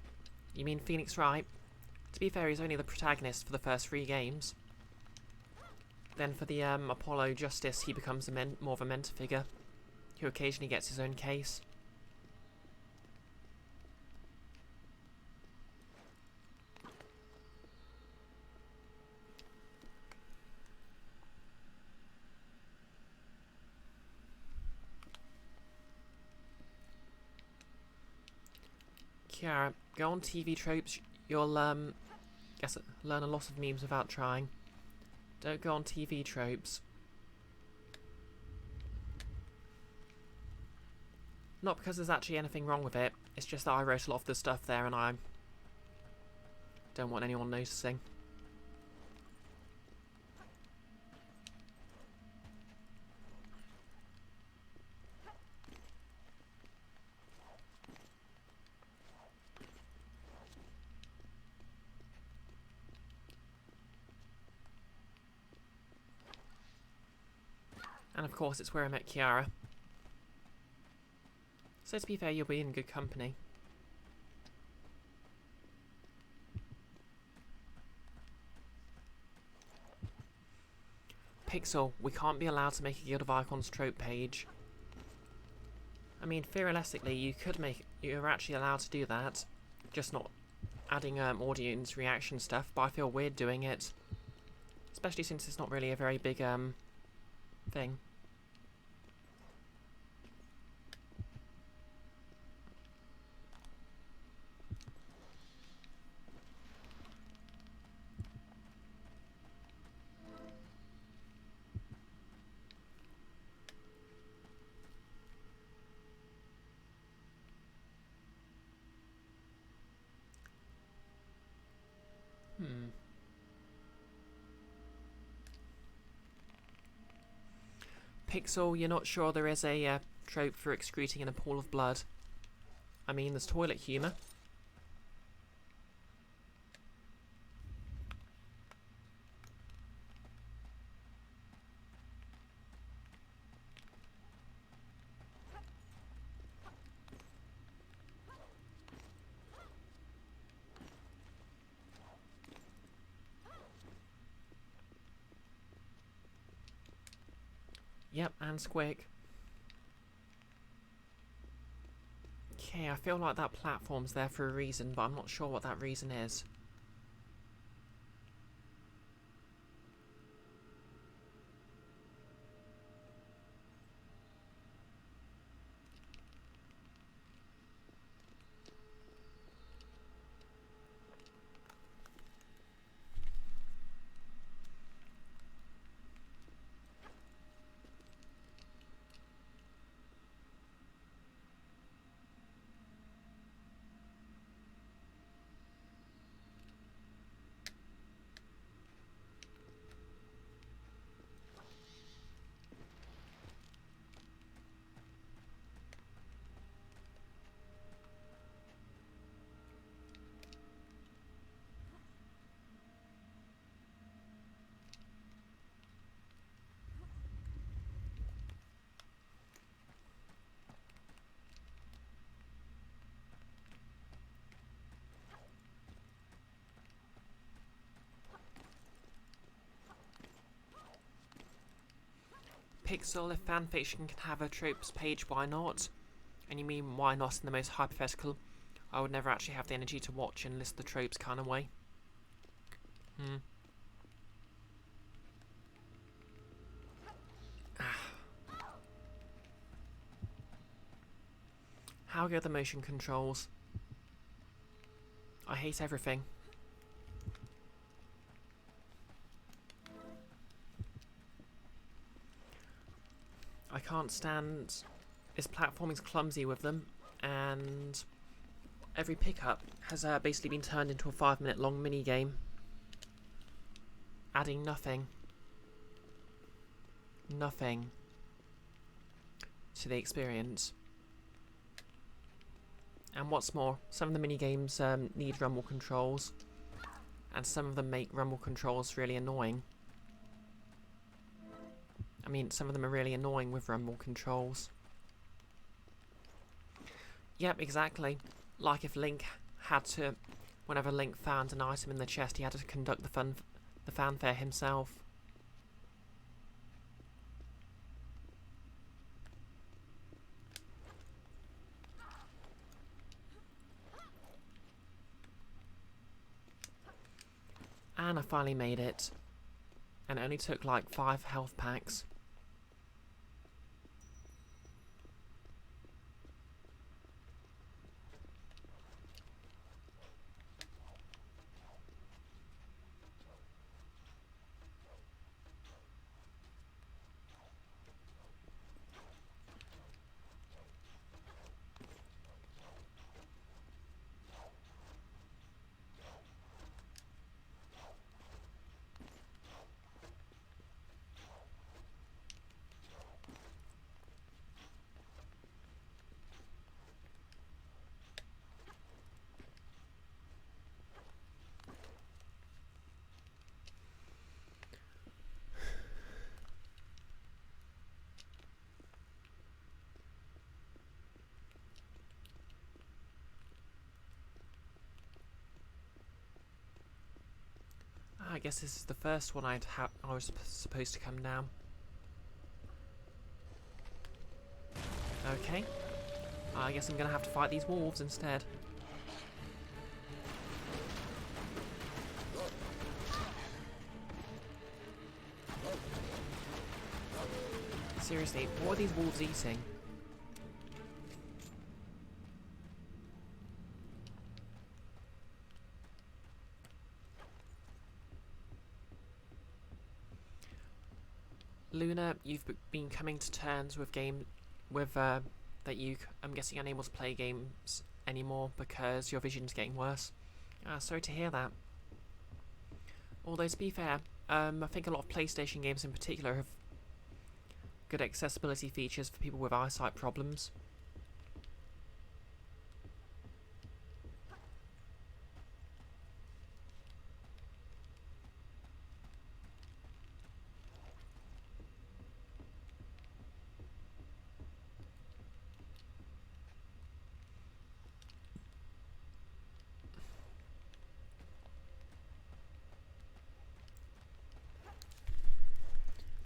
You mean Phoenix Wright? To be fair, he's only the protagonist for the first 3 games. Then for the Apollo Justice, he becomes more of a mentor figure, who occasionally gets his own case. Kiara, go on TV tropes. You'll learn a lot of memes without trying. Don't go on TV tropes. Not because there's actually anything wrong with it. It's just that I wrote a lot of the stuff there, and I don't want anyone noticing. And of course, it's where I met Kiara. So to be fair, you'll be in good company. Pixel, we can't be allowed to make a Guild of Icons trope page. I mean, theoretically, you're actually allowed to do that. Just not adding audience reaction stuff, but I feel weird doing it. Especially since it's not really a very big thing. Pixel, you're not sure there is a trope for excreting in a pool of blood? I mean, there's toilet humour. Yep, and Squig. Okay, I feel like that platform's there for a reason, but I'm not sure what that reason is. Pixel, if fanfiction can have a tropes page, why not? And you mean why not in the most hypothetical, I would never actually have the energy to watch and list the tropes kind of way? How good are the motion controls? I hate everything. I can't stand... His platforming's clumsy with them, and every pickup has basically been turned into a 5-minute long mini-game, adding nothing to the experience. And what's more, some of the mini-games need rumble controls, and some of them make rumble controls really annoying. I mean, some of them are really annoying with rumble controls. Yep, exactly. Like if Link had to, whenever Link found an item in the chest, he had to conduct the fanfare himself. And I finally made it. And it only took like 5 health packs. I guess this is the first one I was supposed to come down. Okay. I guess I'm gonna have to fight these wolves instead. Seriously, what are these wolves eating? Luna, you've been coming to terms with that I'm guessing unable to play games anymore because your vision's getting worse. Sorry to hear that. Although to be fair, I think a lot of PlayStation games in particular good accessibility features for people with eyesight problems.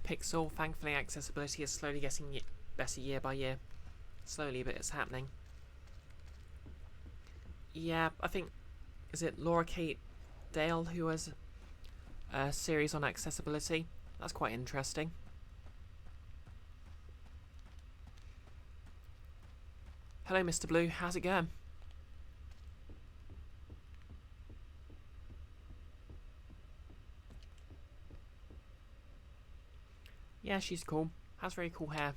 Pixel, thankfully accessibility is slowly getting better year by year. Slowly, but it's happening. Yeah, I think, is it Laura Kate Dale who has a series on accessibility? That's quite interesting. Hello Mr. Blue, how's it going? Yeah, she's cool. Has very cool hair.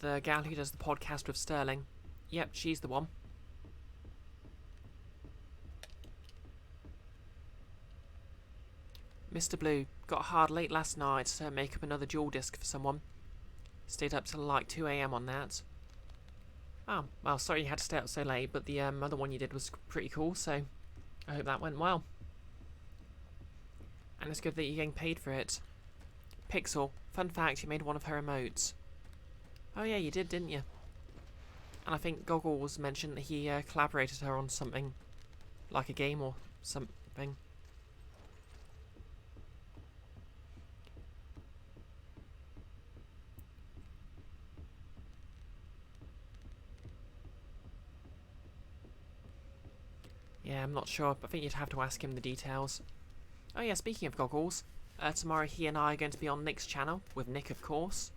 The gal who does the podcast with Sterling. Yep, she's the one. Mr. Blue, got hard late last night to make up another dual disc for someone. Stayed up till like 2 AM on that. Oh, well, sorry you had to stay up so late, but the other one you did was pretty cool, so I hope that went well. And it's good that you're getting paid for it. Pixel, fun fact, you made one of her emotes. Oh yeah, you did, didn't you? And I think Goggles mentioned that he collaborated her on something, like a game or something. Yeah, I'm not sure, but I think you'd have to ask him the details. Oh yeah, speaking of Goggles, tomorrow he and I are going to be on Nick's channel, with Nick of course.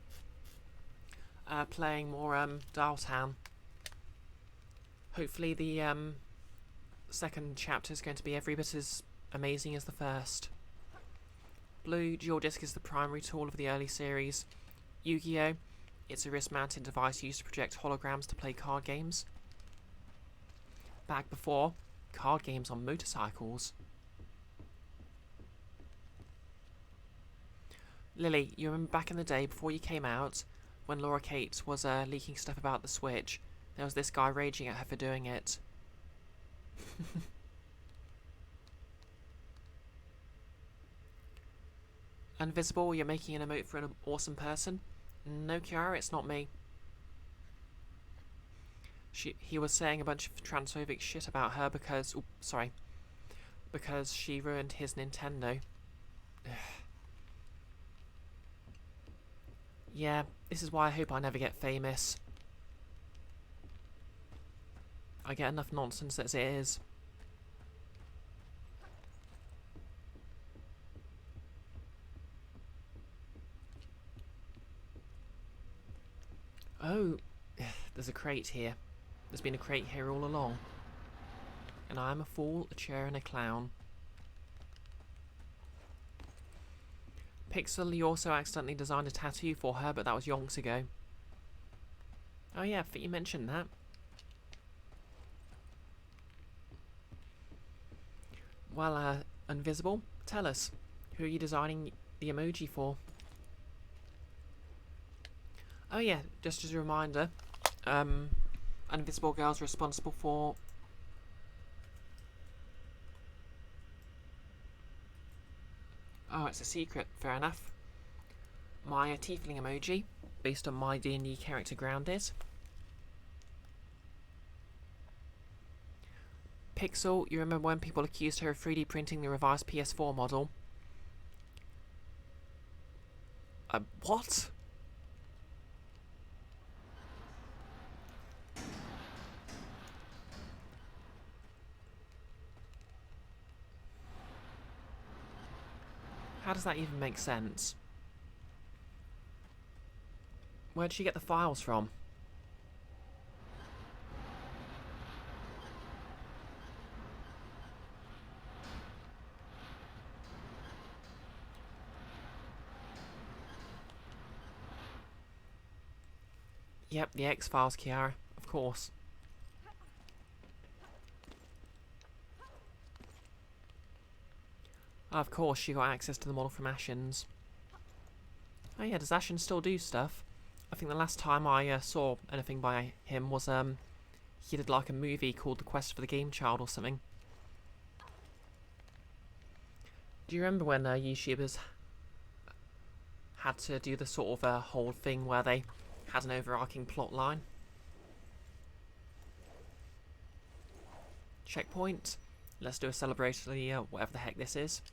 Playing more Dialtown. Hopefully the second chapter is going to be every bit as amazing as the first. Blue, dual disc is the primary tool of the early series. Yu-Gi-Oh! It's a wrist-mounted device used to project holograms to play card games. Back before, card games on motorcycles. Lily, you remember back in the day before you came out, when Laura Kate was leaking stuff about the Switch, there was this guy raging at her for doing it. Invisible, you're making an emote for an awesome person? No, Kiara, it's not me. He was saying a bunch of transphobic shit about her because... Oops, sorry. Because she ruined his Nintendo. Yeah, this is why I hope I never get famous. I get enough nonsense as it is. Oh, there's a crate here. There's been a crate here all along. And I'm a fool, a chair and a clown. Pixel, you also accidentally designed a tattoo for her, but that was yonks ago. Oh yeah, I think you mentioned that. Well, Invisible, tell us, who are you designing the emoji for? Oh yeah, just as a reminder, Invisible Girl's responsible for... Oh, it's a secret, fair enough. My tiefling emoji, based on my D&D character Grounded. Pixel, you remember when people accused her of 3D printing the revised PS4 model? What? How does that even make sense? Where'd she get the files from? Yep, the X-Files, Kiara. Of course. Of course, she got access to the model from Ashens. Oh yeah, does Ashens still do stuff? I think the last time I saw anything by him was he did like a movie called The Quest for the Game Child or something. Do you remember when YouTubers had to do the sort of whole thing where they had an overarching plot line? Checkpoint. Let's do a celebratory whatever the heck this is.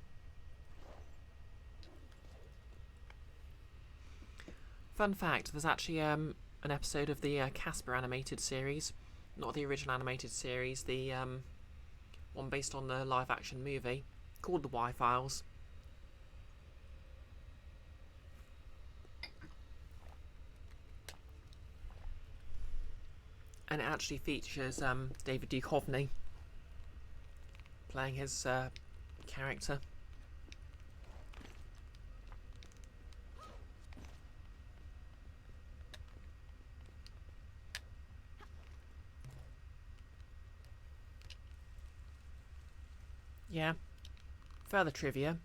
Fun fact, there's actually an episode of the Casper animated series, not the original animated series, the one based on the live action movie, called The Y-Files. And it actually features David Duchovny playing his character. Yeah. Further trivia.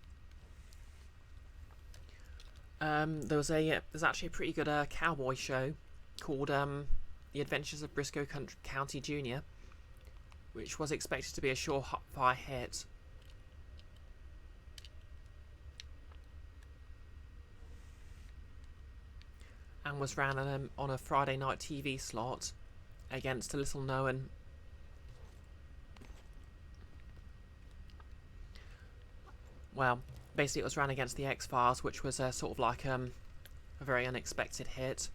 There's actually a pretty good cowboy show called The Adventures of Briscoe County Jr., which was expected to be a surefire hit. And was ran on a Friday night TV slot against a little known basically it was ran against the X-Files, which was sort of like a very unexpected hit.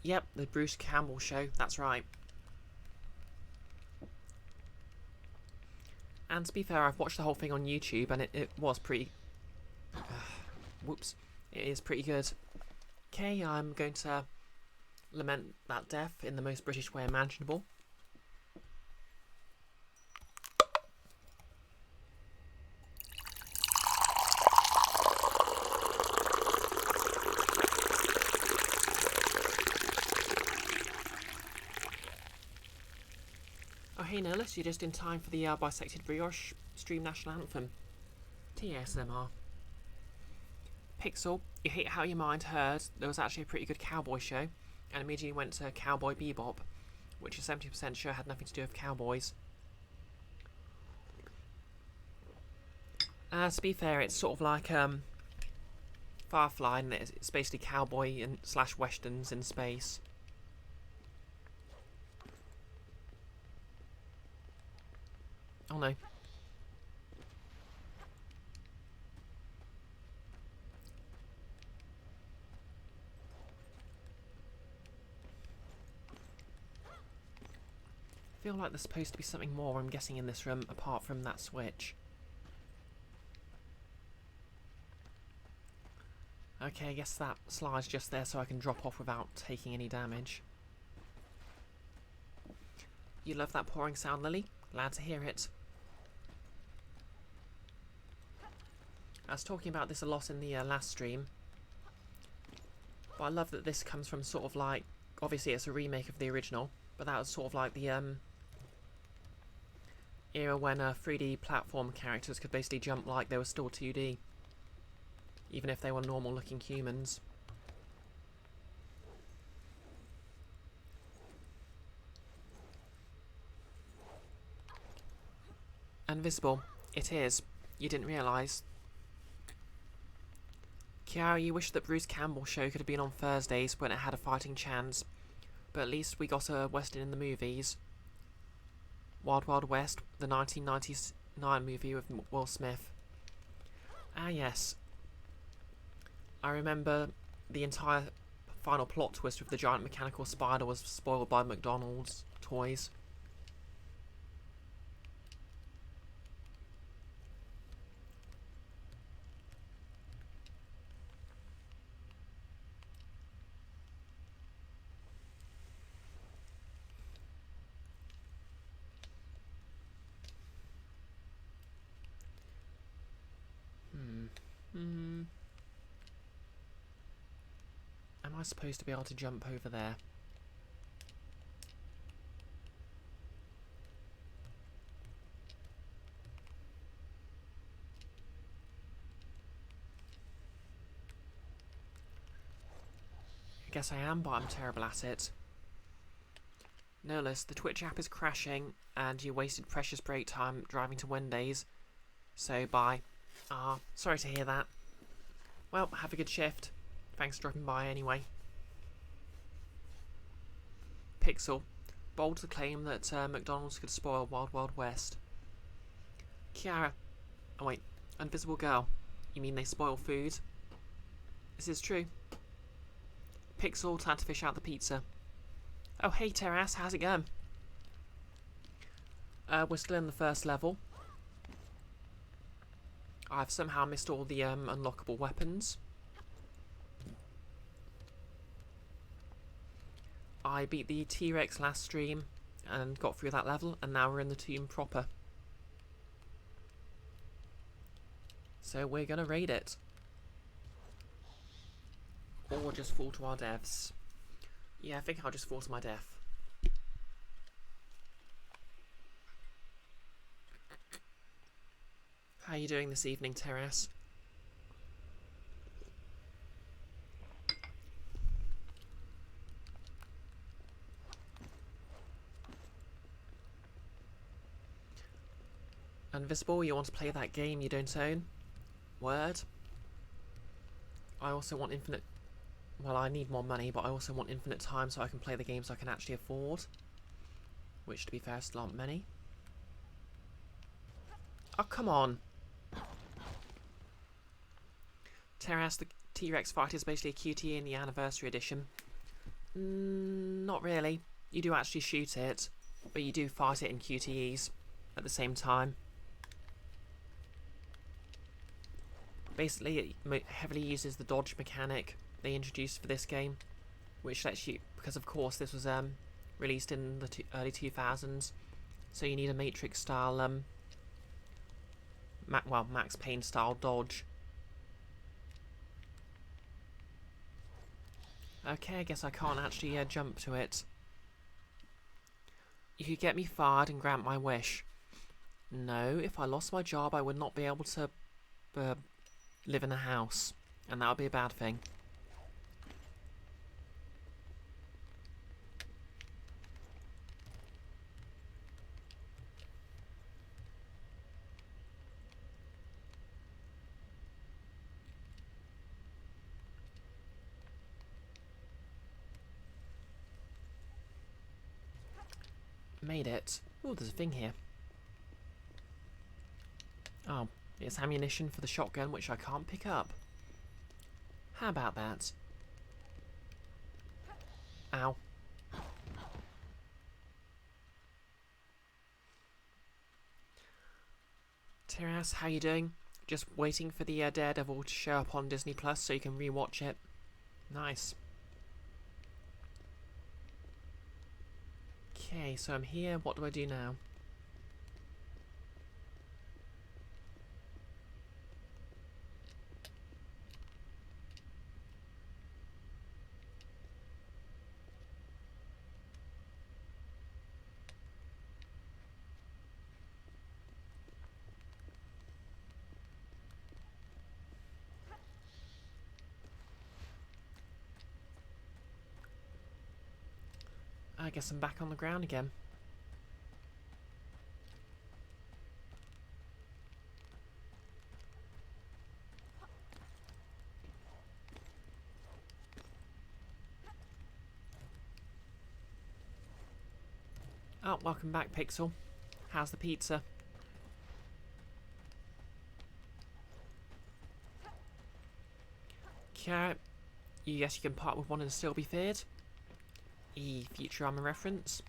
Yep, the Bruce Campbell show, that's right. And to be fair, I've watched the whole thing on YouTube, and it was pretty... whoops. It is pretty good. Okay, I'm going to lament that death in the most British way imaginable. Oh hey Nihilist, you're just in time for the BisectedBrioche stream national anthem. TSMR. Pixel, you hate how your mind heard there was actually a pretty good cowboy show, and immediately went to Cowboy Bebop, which is 70% sure had nothing to do with cowboys. To be fair, it's sort of like Firefly, and it's basically cowboy and / westerns in space. Oh no. I feel like there's supposed to be something more, I'm guessing, in this room apart from that switch. Okay, I guess that slide's just there so I can drop off without taking any damage. You love that pouring sound, Lily? Glad to hear it. I was talking about this a lot in the last stream, but I love that this comes from sort of like, obviously it's a remake of the original, but that was sort of like the era when 3D platform characters could basically jump like they were still 2D, even if they were normal looking humans. Invisible. It is. You didn't realise. Kiara, you wish that Bruce Campbell show could have been on Thursdays when it had a fighting chance, but at least we got a western in the movies. Wild Wild West, the 1999 movie with Will Smith. Ah yes. I remember the entire final plot twist with the giant mechanical spider was spoiled by McDonald's toys. Am I supposed to be able to jump over there? guess I am, but I'm terrible at it. Notice the Twitch app is crashing, and you wasted precious break time driving to Wendy's. So bye. Ah, sorry to hear that. Well, have a good shift. Thanks for dropping by anyway. Pixel. Bold to claim that McDonald's could spoil Wild Wild West. Kiara. Oh wait, Invisible Girl. You mean they spoil food? This is true. Pixel, time to fish out the pizza. Oh hey Terras, how's it going? We're still in the first level. I've somehow missed all the unlockable weapons. I beat the T-Rex last stream and got through that level, and now we're in the tomb proper. So we're gonna raid it. Or just fall to our deaths. Yeah, I think I'll just fall to my death. How are you doing this evening, Terras? Invisible, you want to play that game you don't own? Word. I also want infinite... Well, I need more money, but I also want infinite time so I can play the games I can actually afford. Which, to be fair, still aren't many. Oh, come on! Terras, the T-Rex fight is basically a QTE in the Anniversary Edition. Not really. You do actually shoot it, but you do fight it in QTEs at the same time. Basically, it heavily uses the dodge mechanic they introduced for this game, which lets you, because of course this was released in the early 2000s, so you need a Matrix style, Max Payne style dodge. Okay, I guess I can't actually jump to it. You could get me fired and grant my wish. No, if I lost my job, I would not be able to live in a house, and that would be a bad thing. Made it. Oh, there's a thing here. Oh, it's ammunition for the shotgun, which I can't pick up. How about that? Ow. Terras, how you doing? Just waiting for the Daredevil to show up on Disney Plus so you can rewatch it. Nice. Okay, so I'm here. What do I do now? I guess I'm back on the ground again. Oh, welcome back, Pixel. How's the pizza? Carrot, yes, you can part with one and still be feared. Futurama reference.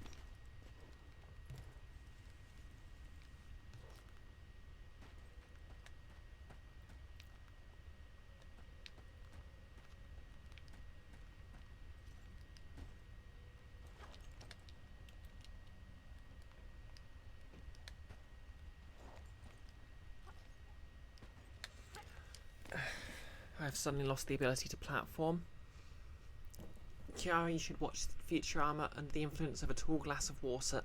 I've suddenly lost the ability to platform. Kiara, you should watch Futurama under the influence of a tall glass of water.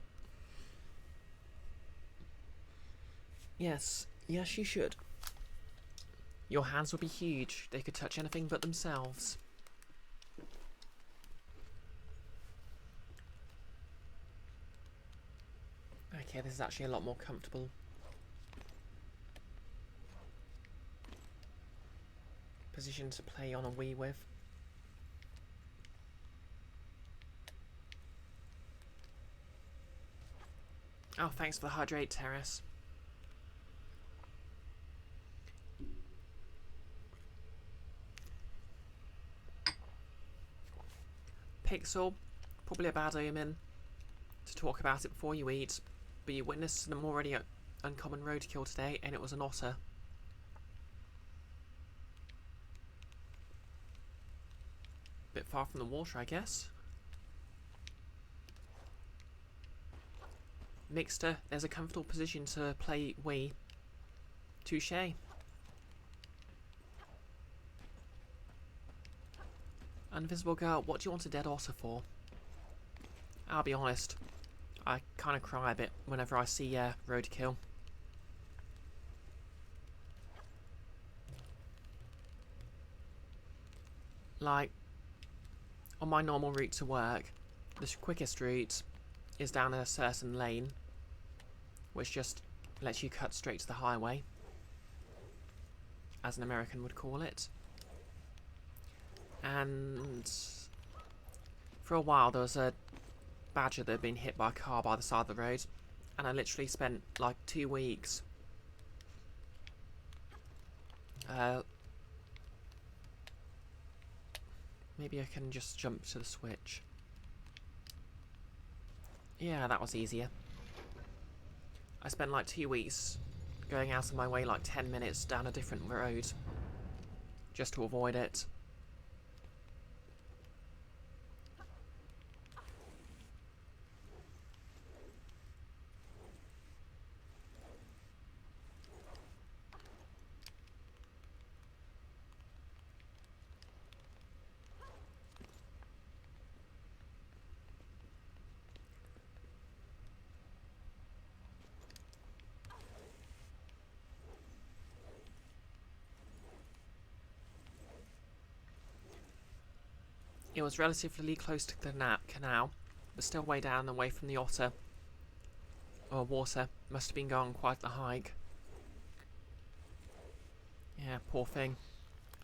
Yes, yes you should. Your hands will be huge. They could touch anything but themselves. Okay, this is actually a lot more comfortable position to play on a Wii with. Oh, thanks for the hydrate, Terrace. Pixel, probably a bad omen to talk about it before you eat, but you witnessed an already uncommon roadkill today, and it was an otter. Bit far from the water, I guess. Mixter, there's a comfortable position to play Wii. Touché. Invisible Girl, what do you want a dead otter for? I'll be honest, I kind of cry a bit whenever I see roadkill. Like, on my normal route to work, the quickest route is down a certain lane, which just lets you cut straight to the highway, as an American would call it. And for a while there was a badger that had been hit by a car by the side of the road, and I literally spent like 2 weeks maybe I can just jump to the switch. Yeah, that was easier. I spent like 2 weeks going out of my way, like 10 minutes down a different road just to avoid it. It was relatively close to the canal, but still way down away from the otter. Or water. Must have been going quite the hike. Yeah, poor thing.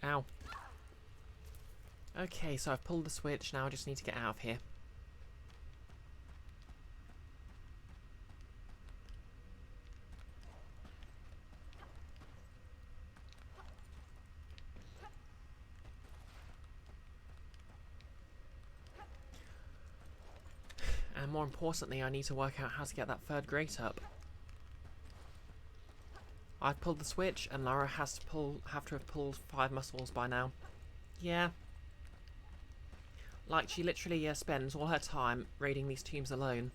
Ow. Okay, so I've pulled the switch, now I just need to get out of here. And more importantly, I need to work out how to get that third grate up. I've pulled the switch, and Lara has to have to have pulled 5 muscles by now. Yeah. Like, she literally spends all her time raiding these tombs alone.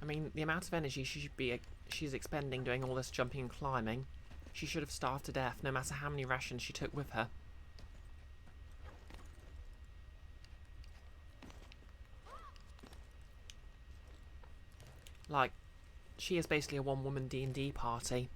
I mean, the amount of energy she's expending doing all this jumping and climbing, she should have starved to death no matter how many rations she took with her. Like, she is basically a one-woman D&D party.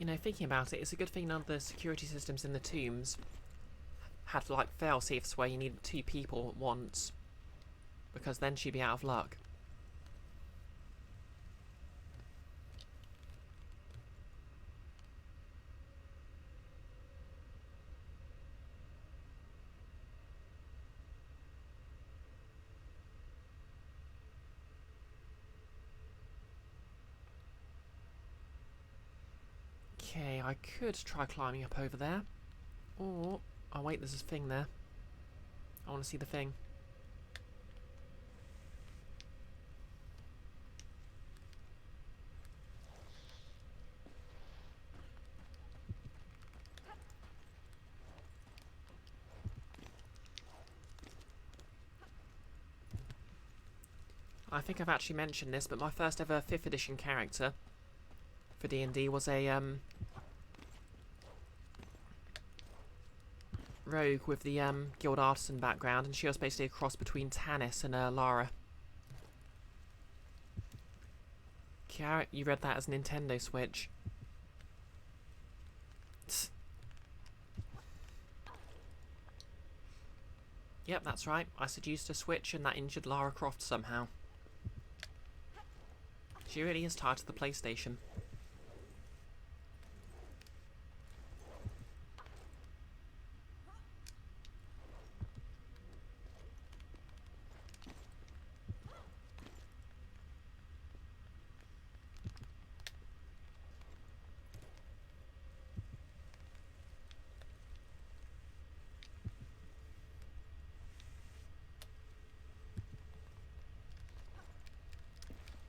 You know, thinking about it, it's a good thing none of the security systems in the tombs had, like, fail-safes where you needed 2 people at once. Because then she'd be out of luck. Okay, I could try climbing up over there. Or... oh wait, there's a thing there. I want to see the thing. I think I've actually mentioned this, but my first ever 5th edition character for D&D was a rogue with the guild artisan background, and she was basically a cross between Tannis and Lara. Kiara, you read that as Nintendo Switch. Tss. Yep, that's right. I seduced a Switch and that injured Lara Croft somehow. She really is tied to the PlayStation.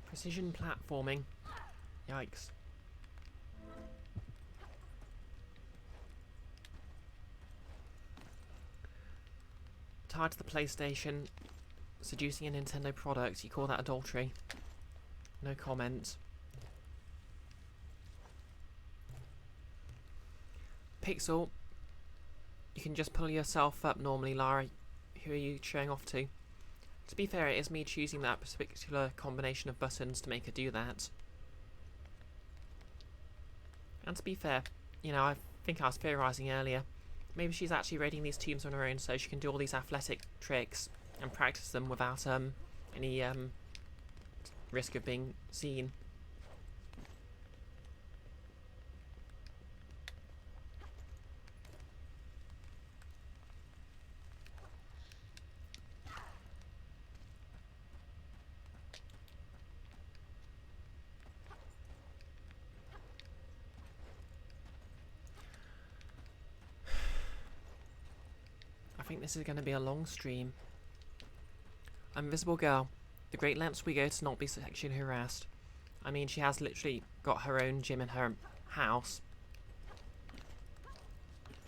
Precision platforming. Yikes. Tied to the PlayStation, seducing a Nintendo product, you call that adultery? No comment. Pixel, you can just pull yourself up normally, Lara. Who are you showing off to? To be fair, it is me choosing that particular combination of buttons to make her do that. And to be fair, you know, I think I was theorising earlier, maybe she's actually raiding these tombs on her own so she can do all these athletic tricks and practice them without any risk of being seen. I think this is going to be a long stream. Invisible Girl. The great lengths we go to not be sexually harassed. I mean, she has literally got her own gym in her house.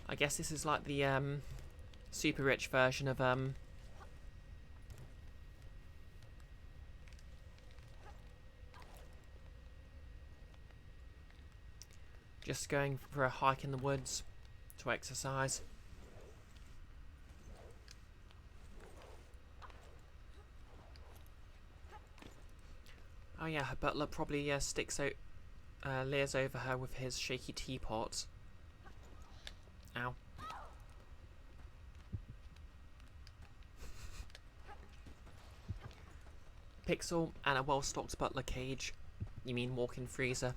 I guess this is like the super rich version of just going for a hike in the woods to exercise. Oh yeah, her butler probably leers over her with his shaky teapot. Ow. Pixel and a well-stocked butler cage. You mean walk-in freezer.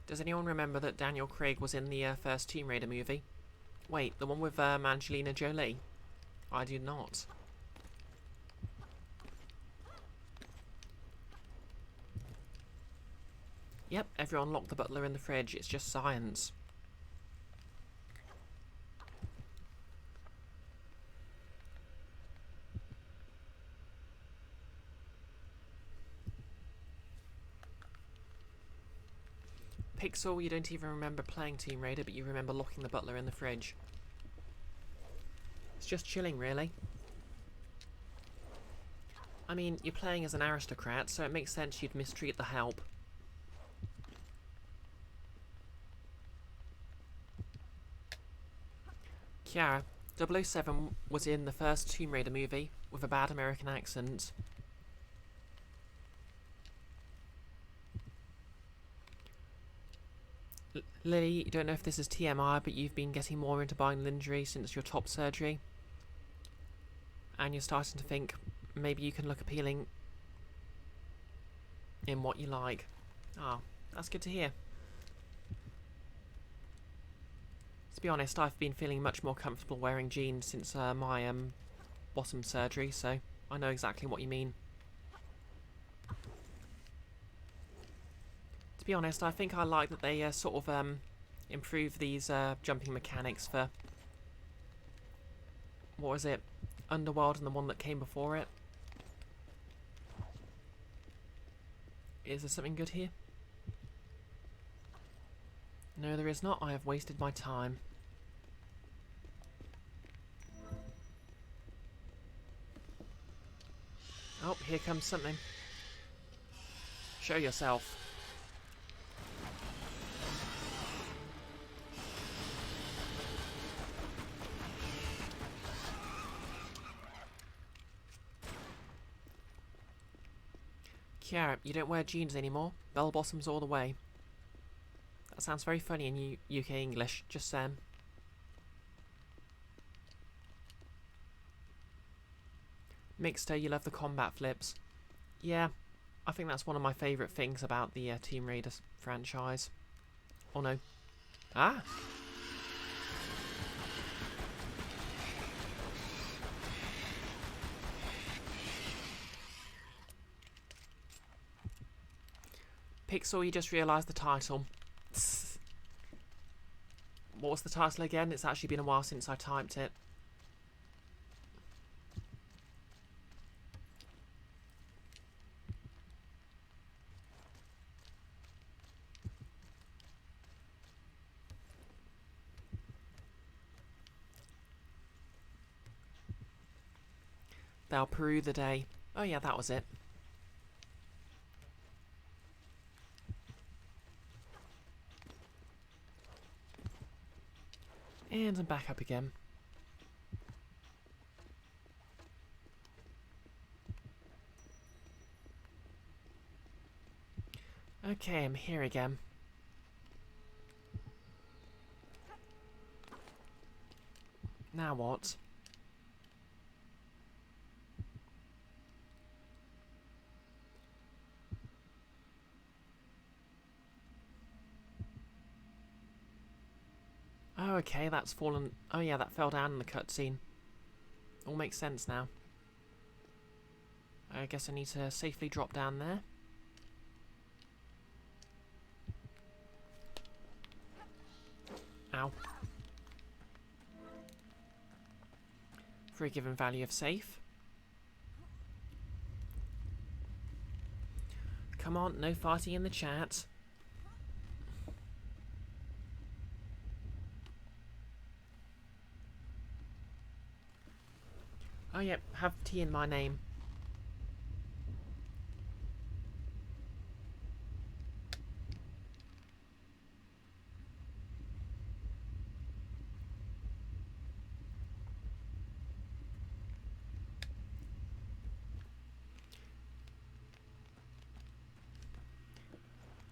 Does anyone remember that Daniel Craig was in the first Tomb Raider movie? Wait, the one with Angelina Jolie? I do not. Yep, everyone locked the butler in the fridge. It's just science. Pixel, you don't even remember playing Tomb Raider, but you remember locking the butler in the fridge. It's just chilling, really. I mean, you're playing as an aristocrat, so it makes sense you'd mistreat the help. Kiara, 007 was in the first Tomb Raider movie with a bad American accent. Lily, you don't know if this is TMI, but you've been getting more into buying lingerie since your top surgery. And you're starting to think maybe you can look appealing in what you like. Ah, that's good to hear. To be honest, I've been feeling much more comfortable wearing jeans since my bottom surgery, so I know exactly what you mean. To be honest, I think I like that they sort of improve these jumping mechanics for... what was it? Underworld and the one that came before it. Is there something good here? No, there is not. I have wasted my time. Oh, here comes something. Show yourself. Yeah, you don't wear jeans anymore. Bell bottoms all the way. That sounds very funny in UK English, just saying. Mixter, you love the combat flips. Yeah, I think that's one of my favourite things about the Tomb Raider franchise. Oh no. Ah! Pixel, you just realised the title. What was the title again? It's actually been a while since I typed it. They'll Peru the day. Oh yeah, that was it. And I'm back up again. Okay, I'm here again. Now what? Oh, okay, that's fallen. Oh yeah, that fell down in the cutscene. All makes sense now. I guess I need to safely drop down there. Ow. For a given value of safe. Come on, no fighting in the chat. Oh yep, have tea in my name.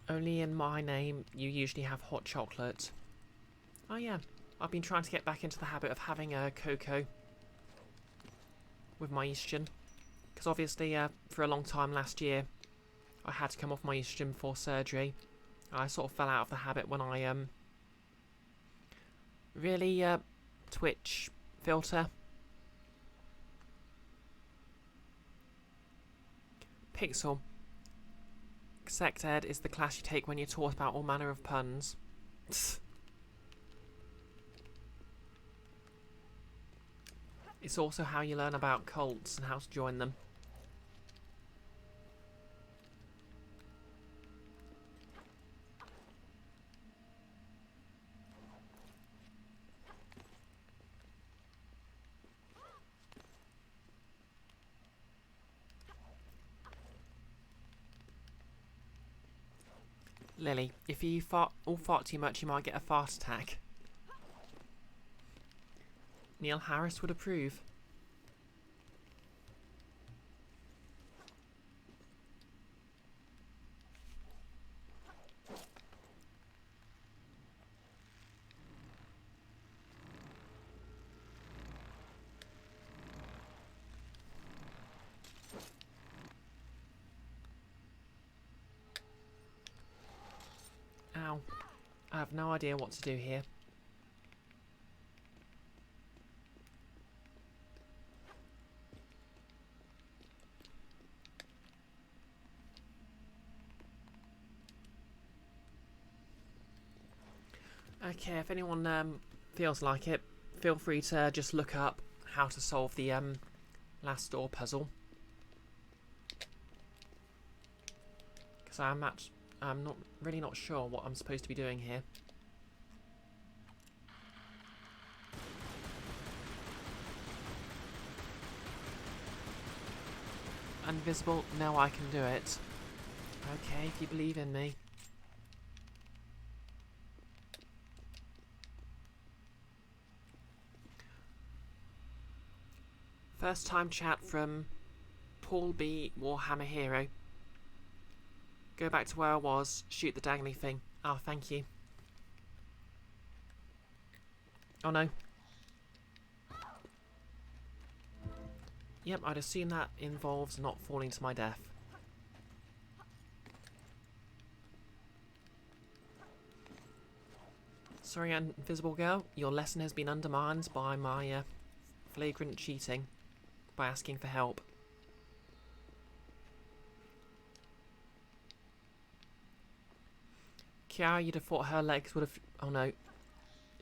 Only in my name, you usually have hot chocolate. Oh yeah, I've been trying to get back into the habit of having a cocoa with my estrogen. Because obviously, for a long time last year, I had to come off my estrogen before surgery. I sort of fell out of the habit when I, really, Twitch filter. Pixel. Sect-Ed is the class you take when you're taught about all manner of puns. It's also how you learn about cults and how to join them. Lily, if you all fart too much, you might get a fart attack. Neil Harris would approve. Ow. I have no idea what to do here. Okay, if anyone feels like it, feel free to just look up how to solve the last door puzzle. Because I'm not really not sure what I'm supposed to be doing here. Invisible? No, I can do it. Okay, if you believe in me. First time chat from Paul B. Warhammer Hero. Go back to where I was. Shoot the dangly thing. Oh, thank you. Oh no. Yep, I'd assume that involves not falling to my death. Sorry, Invisible Girl. Your lesson has been undermined by my flagrant cheating by asking for help. Kiara, you'd have thought her legs would have, oh no,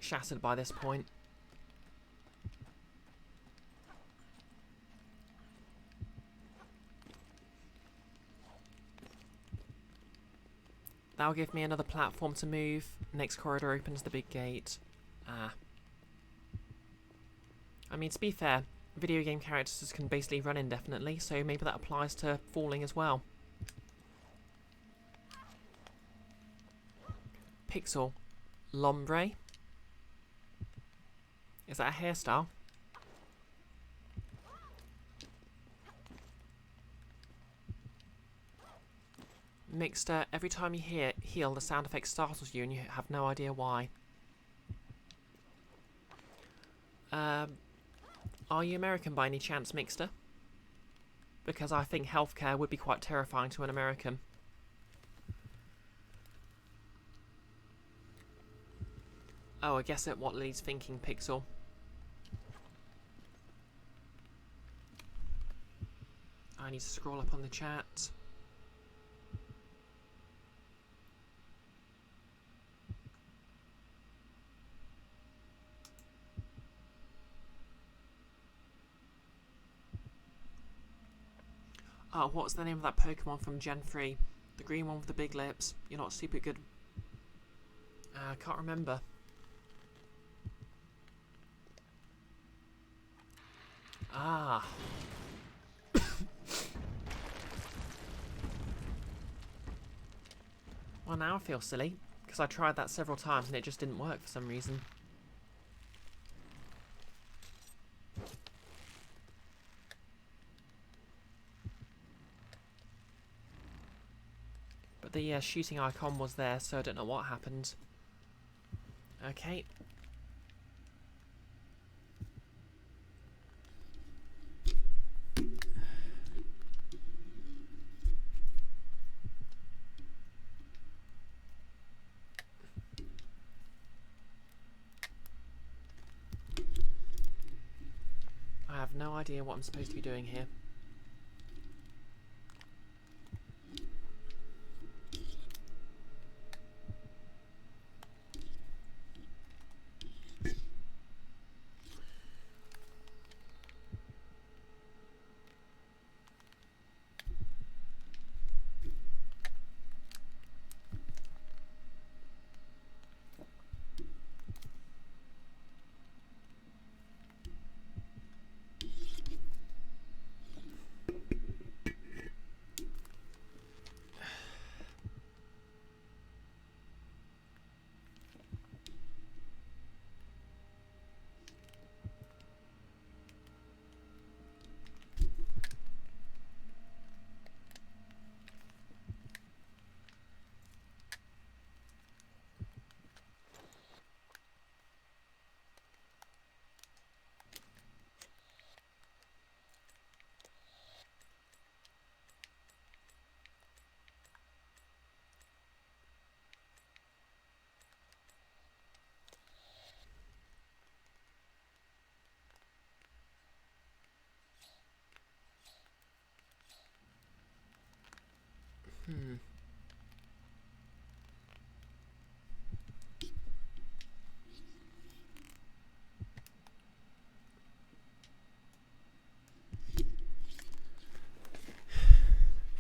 shattered by this point. That'll give me another platform to move. Next corridor opens the big gate. Ah. I mean, to be fair, video game characters can basically run indefinitely, so maybe that applies to falling as well. Pixel. Lombre. Is that a hairstyle? Mixter, every time you heal, the sound effect startles you and you have no idea why. Are you American by any chance, Mixter? Because I think healthcare would be quite terrifying to an American. Oh, I guess at what Lily's thinking, Pixel. I need to scroll up on the chat. Oh, what's the name of that Pokemon from Gen 3? The green one with the big lips. You're not super good. I can't remember. Ah. Well, now I feel silly, because I tried that several times and it just didn't work for some reason. But the shooting icon was there, so I don't know what happened. Okay. I have no idea what I'm supposed to be doing here.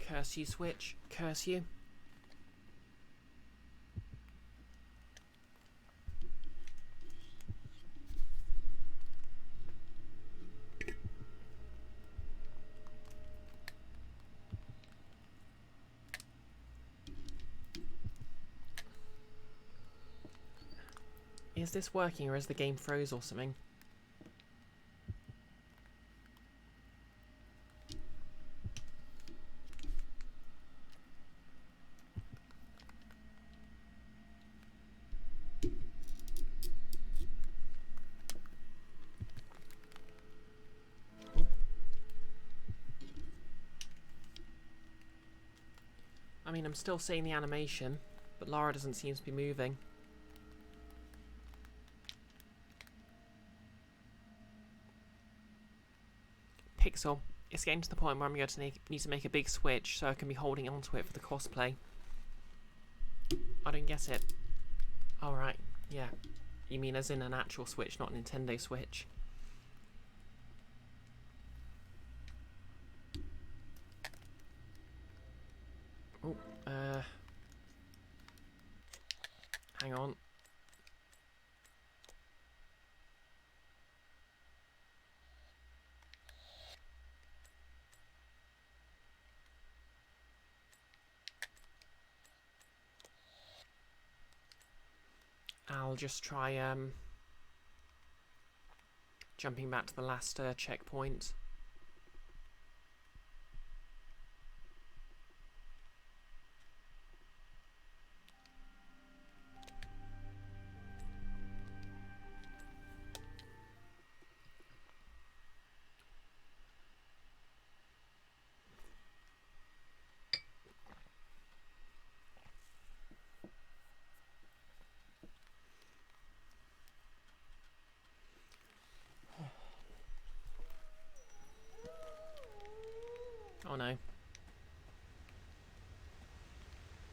Curse you, Switch. Curse you. Is this working or is the game froze or something? mean, I'm still seeing the animation, but Lara doesn't seem to be moving. Pixel, it's getting to the point where I'm going to need to make a big switch so I can be holding onto it for the cosplay. I don't get it. Alright, yeah. You mean as in an actual Switch, not a Nintendo Switch? Oh, hang on. I'll just try jumping back to the last checkpoint. Oh no.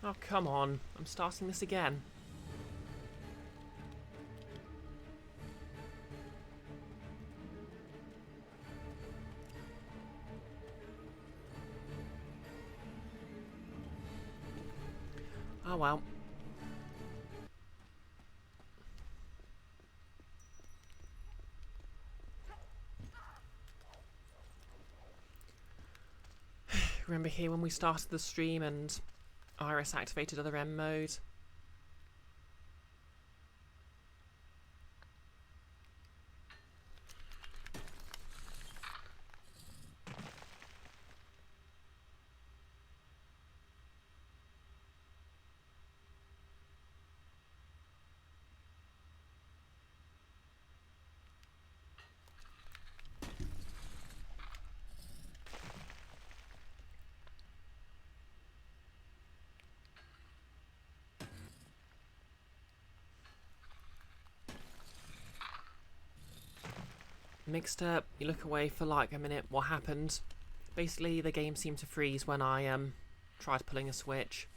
Oh, come on. I'm starting this again. Oh well. Remember here when we started the stream and Iris activated other M mode? Mixed up, you look away for like a minute, what happened? Basically, the game seemed to freeze when I tried pulling a switch.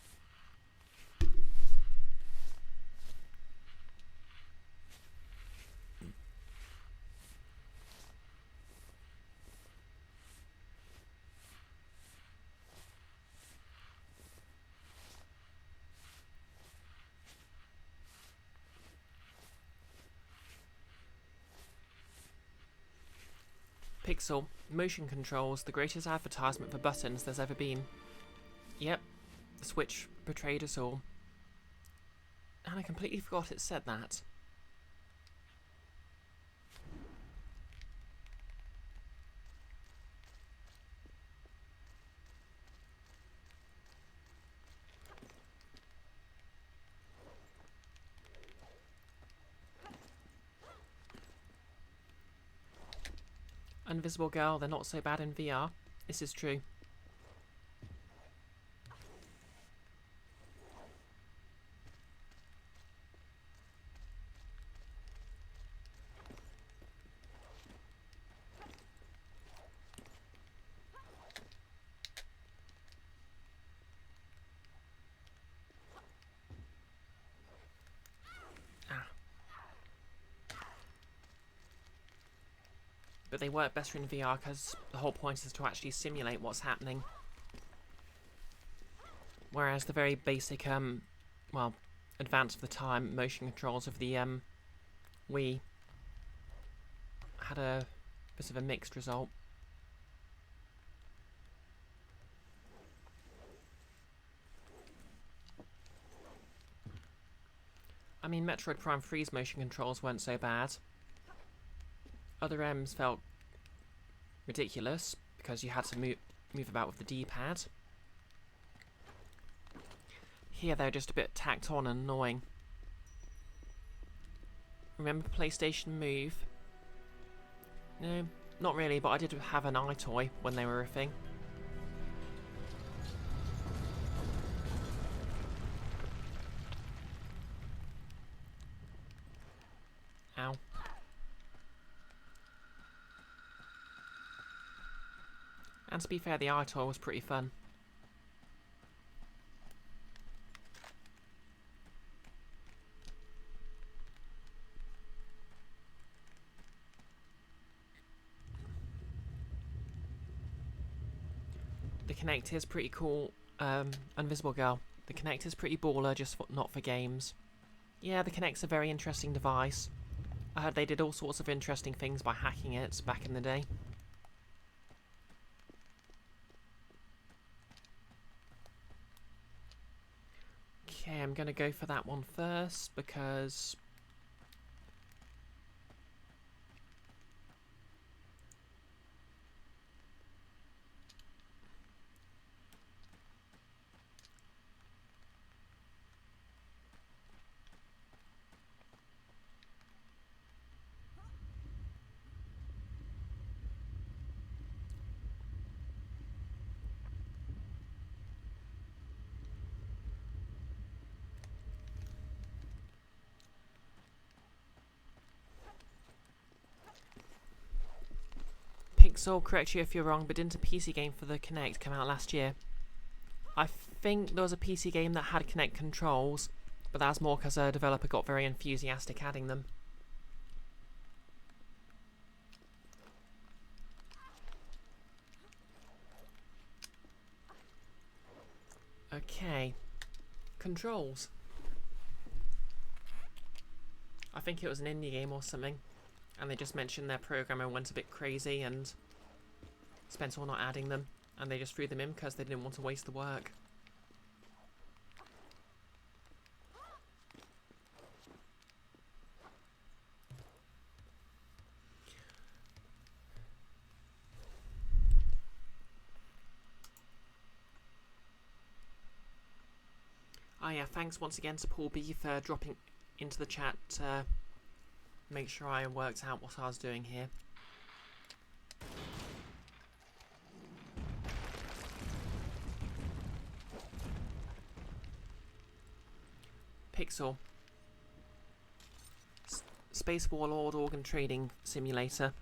Pixel, motion controls, the greatest advertisement for buttons there's ever been. Yep, the Switch betrayed us all. And I completely forgot it said that. Invisible Girl, they're not so bad in VR. This is true. But they work better in VR because the whole point is to actually simulate what's happening. Whereas the very basic, well, advanced for the time motion controls of the Wii had a bit of a mixed result. I mean, Metroid Prime 3's motion controls weren't so bad. Other M's felt ridiculous because you had to move about with the D-pad. Here they're just a bit tacked on and annoying. Remember PlayStation Move? No, not really, but I did have an iToy when they were a thing. now. And to be fair, the eye toy was pretty fun. The Kinect is pretty cool. Invisible Girl. The Kinect is pretty baller, just not for games. Yeah, the Kinect's a very interesting device. I heard they did all sorts of interesting things by hacking it back in the day. Okay, I'm going to go for that one first because... Pixel, correct you if you're wrong, but didn't a PC game for the Kinect come out last year? I think there was a PC game that had Kinect controls, but that's more because a developer got very enthusiastic adding them. Okay. Controls. I think it was an indie game or something, and they just mentioned their programmer went a bit crazy and spent all not adding them, and they just threw them in because they didn't want to waste the work. Oh yeah, thanks once again to Paul B for dropping into the chat to make sure I worked out what I was doing here. Pixel. Space Warlord Organ Trading Simulator.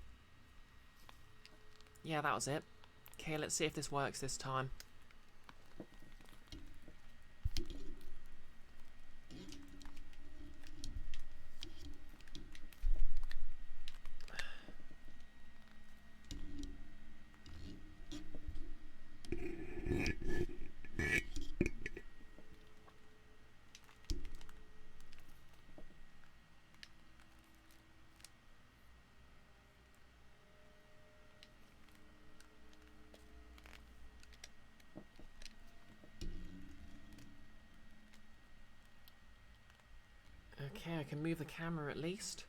Yeah, that was it. Okay, let's see if this works this time. Okay, I can move the camera at least.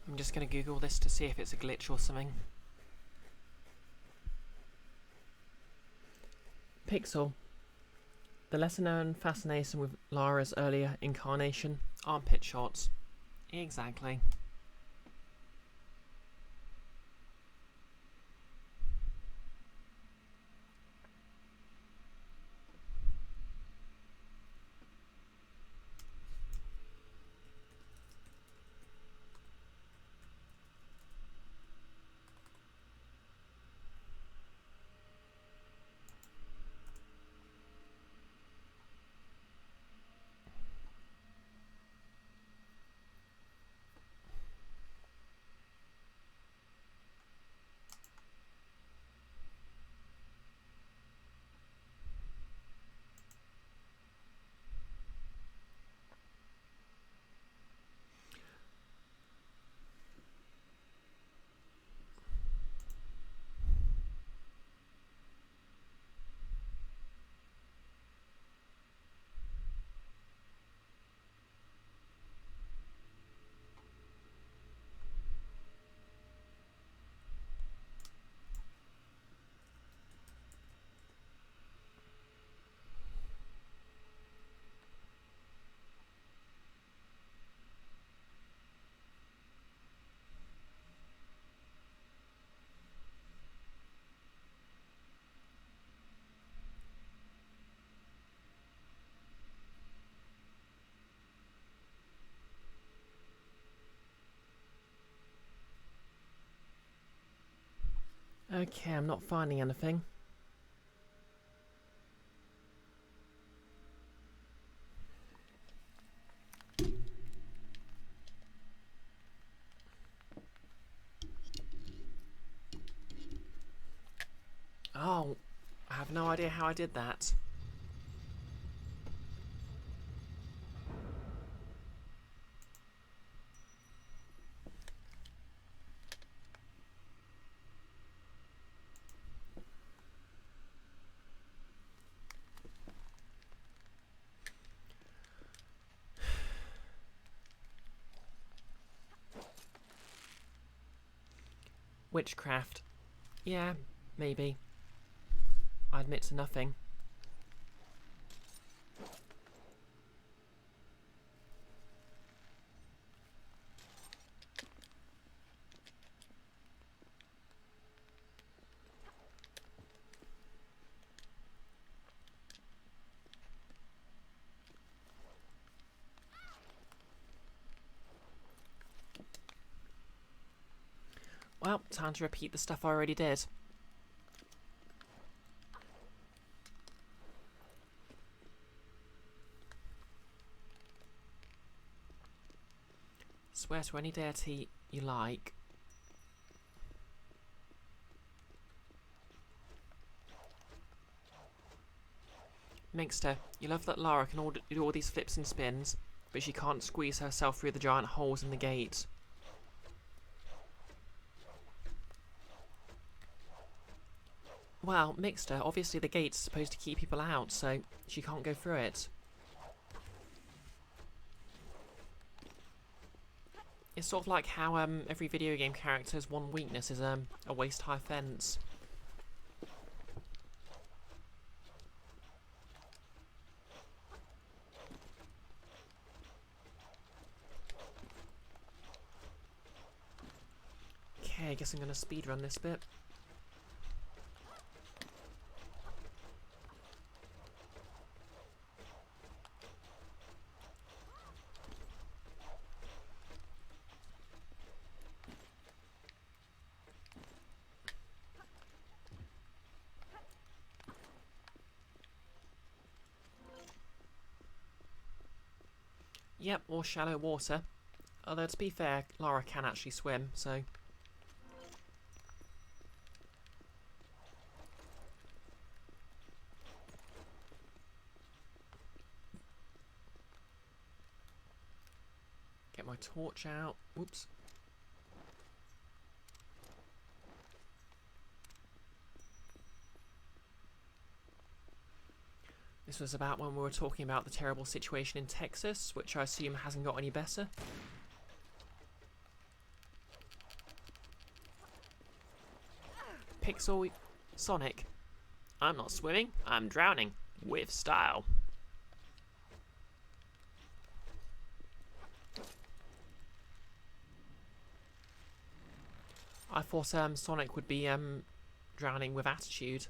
I'm just going to Google this to see if it's a glitch or something. Pixel. The lesser known fascination with Lara's earlier incarnation, armpit shots. Exactly. Okay, I'm not finding anything. Oh, I have no idea how I did that. Witchcraft. Yeah, maybe. I admit to nothing. Well, time to repeat the stuff I already did. Swear to any deity you like. Mixter, you love that Lara can do all these flips and spins, but she can't squeeze herself through the giant holes in the gate. Well, Mixter, obviously the gate's supposed to keep people out, so she can't go through it. It's sort of like how every video game character's one weakness is a waist-high fence. Okay, I guess I'm going to speedrun this bit. Yep, or shallow water. Although, to be fair, Lara can actually swim, so... Get my torch out. Whoops. This was about when we were talking about the terrible situation in Texas, which I assume hasn't got any better. Pixel Sonic. I'm not swimming, I'm drowning. With style. I thought Sonic would be drowning with attitude.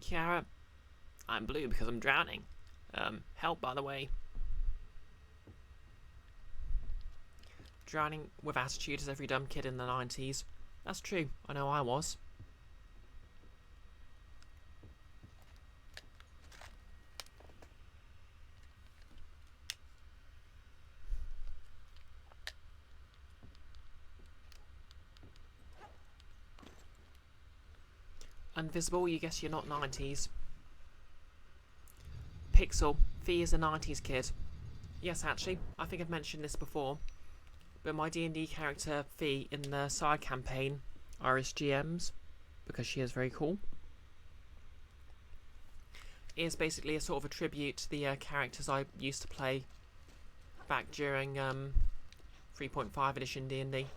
Kiara, I'm blue because I'm drowning. Help, by the way. Drowning with attitude as every dumb kid in the 90s. That's true, I know I was. Invisible, you guess you're not 90s. Pixel, Fee is a 90s kid. Yes, actually, I think I've mentioned this before, but my D&D character Fee in the side campaign are his GMs, because she is very cool. It is basically a sort of a tribute to the characters I used to play back during 3.5 edition D&D.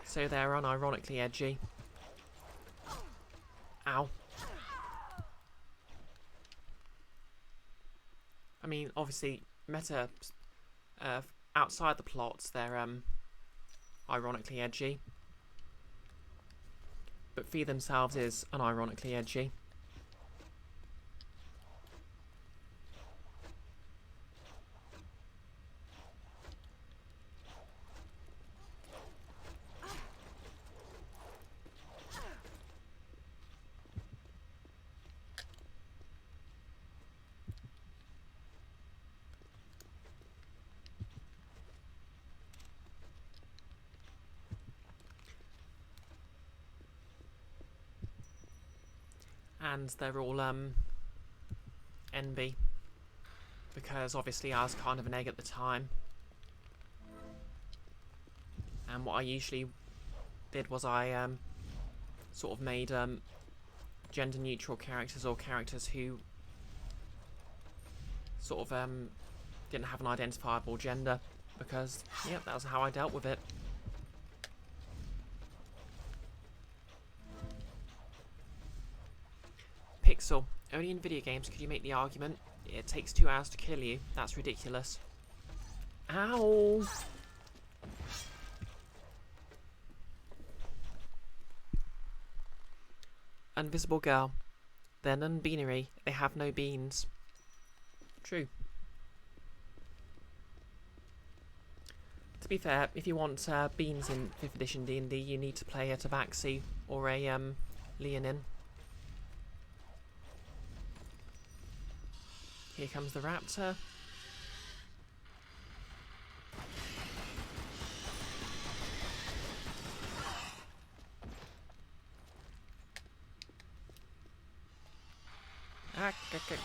So they're unironically edgy. Ow. I mean, obviously, meta outside the plots, they're ironically edgy. But Fee themselves is unironically edgy. And they're all NB, because obviously I was kind of an egg at the time, and what I usually did was I sort of made gender neutral characters, or characters who sort of didn't have an identifiable gender, because yeah, that was how I dealt with it. Pixel, only in video games could you make the argument it takes 2 hours to kill you. That's ridiculous. Ow! Invisible girl. They're non-binary. They have no beans. True. To be fair, if you want beans in 5th edition D&D, you need to play a Tabaxi or a Leonin. Here comes the raptor. Okay.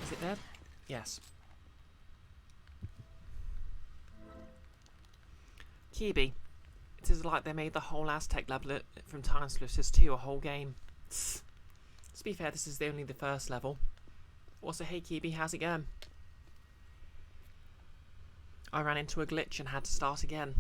Is it dead? Yes. Kibi. It is like they made the whole Aztec level from Time Splitters 2 a whole game. To be fair, this is only the first level. Also, hey Kibi, how's it going? I ran into a glitch and had to start again.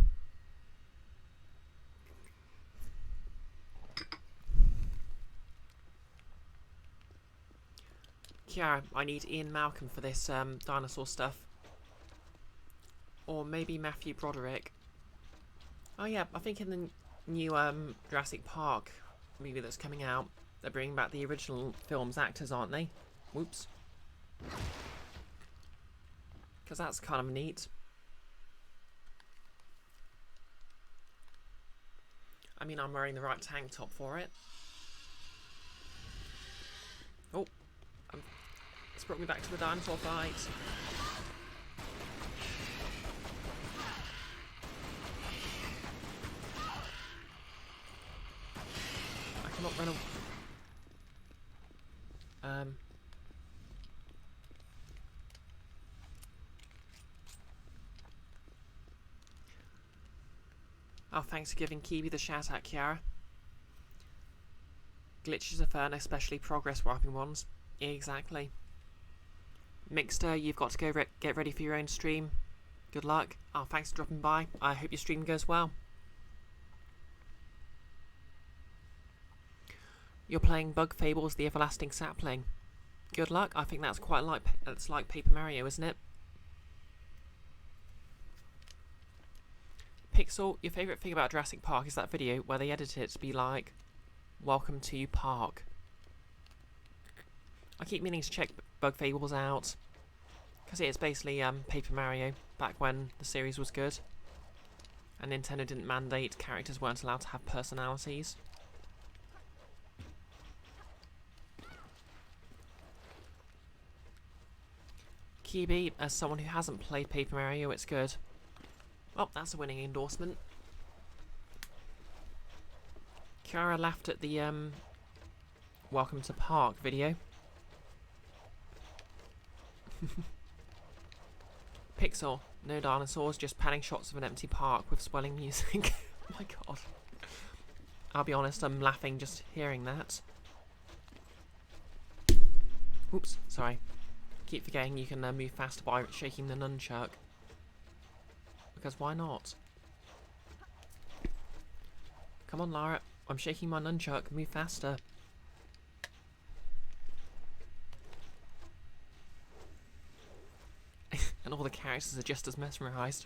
Kiara, I need Ian Malcolm for this dinosaur stuff. Or maybe Matthew Broderick. Oh yeah, I think in the new Jurassic Park movie that's coming out, they're bringing back the original film's actors, aren't they? Whoops. Because that's kind of neat. I mean, I'm wearing the right tank top for it. Oh. It's brought me back to the dinosaur fight. I cannot run away. Oh, thanks for giving Kiwi the shout out, Kiara. Glitches are fun, especially progress wiping ones. Exactly. Mixter, you've got to go get ready for your own stream. Good luck. Oh, thanks for dropping by. I hope your stream goes well. You're playing Bug Fables: The Everlasting Sapling. Good luck. I think that's quite like Paper Mario, isn't it? Pixel, your favourite thing about Jurassic Park is that video where they edit it to be like, "Welcome to Park." I keep meaning to check Bug Fables out, because it's basically Paper Mario, back when the series was good, and Nintendo didn't mandate characters weren't allowed to have personalities. Kibi, as someone who hasn't played Paper Mario, it's good. Oh, that's a winning endorsement. Kiara laughed at the Welcome to Park video. Pixel, no dinosaurs, just panning shots of an empty park with swelling music. Oh my god. I'll be honest, I'm laughing just hearing that. Oops, sorry. Keep forgetting you can move faster by shaking the nunchuck. Because why not? Come on, Lara. I'm shaking my nunchuck. Move faster. and all the characters are just as mesmerised.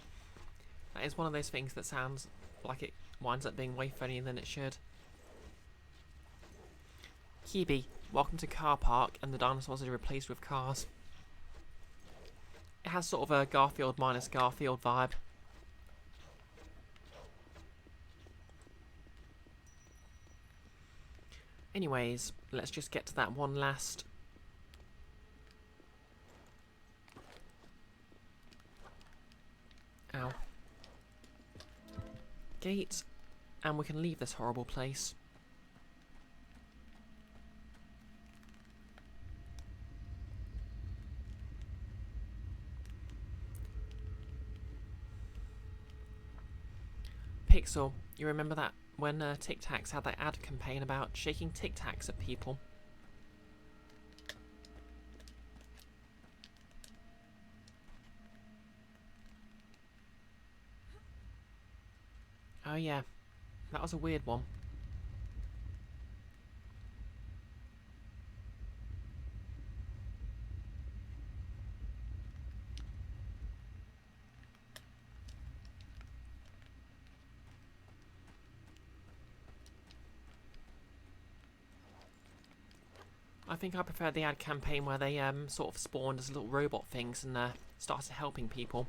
That is one of those things that sounds like it winds up being way funnier than it should. Kibi, welcome to Car Park, and the dinosaurs are replaced with cars. It has sort of a Garfield minus Garfield vibe. Anyways, let's just get to that one last gate, and we can leave this horrible place. Pixel, you remember that when Tic Tacs had that ad campaign about shaking Tic Tacs at people? Oh yeah, that was a weird one. I think I prefer the ad campaign where they sort of spawned as little robot things and started helping people.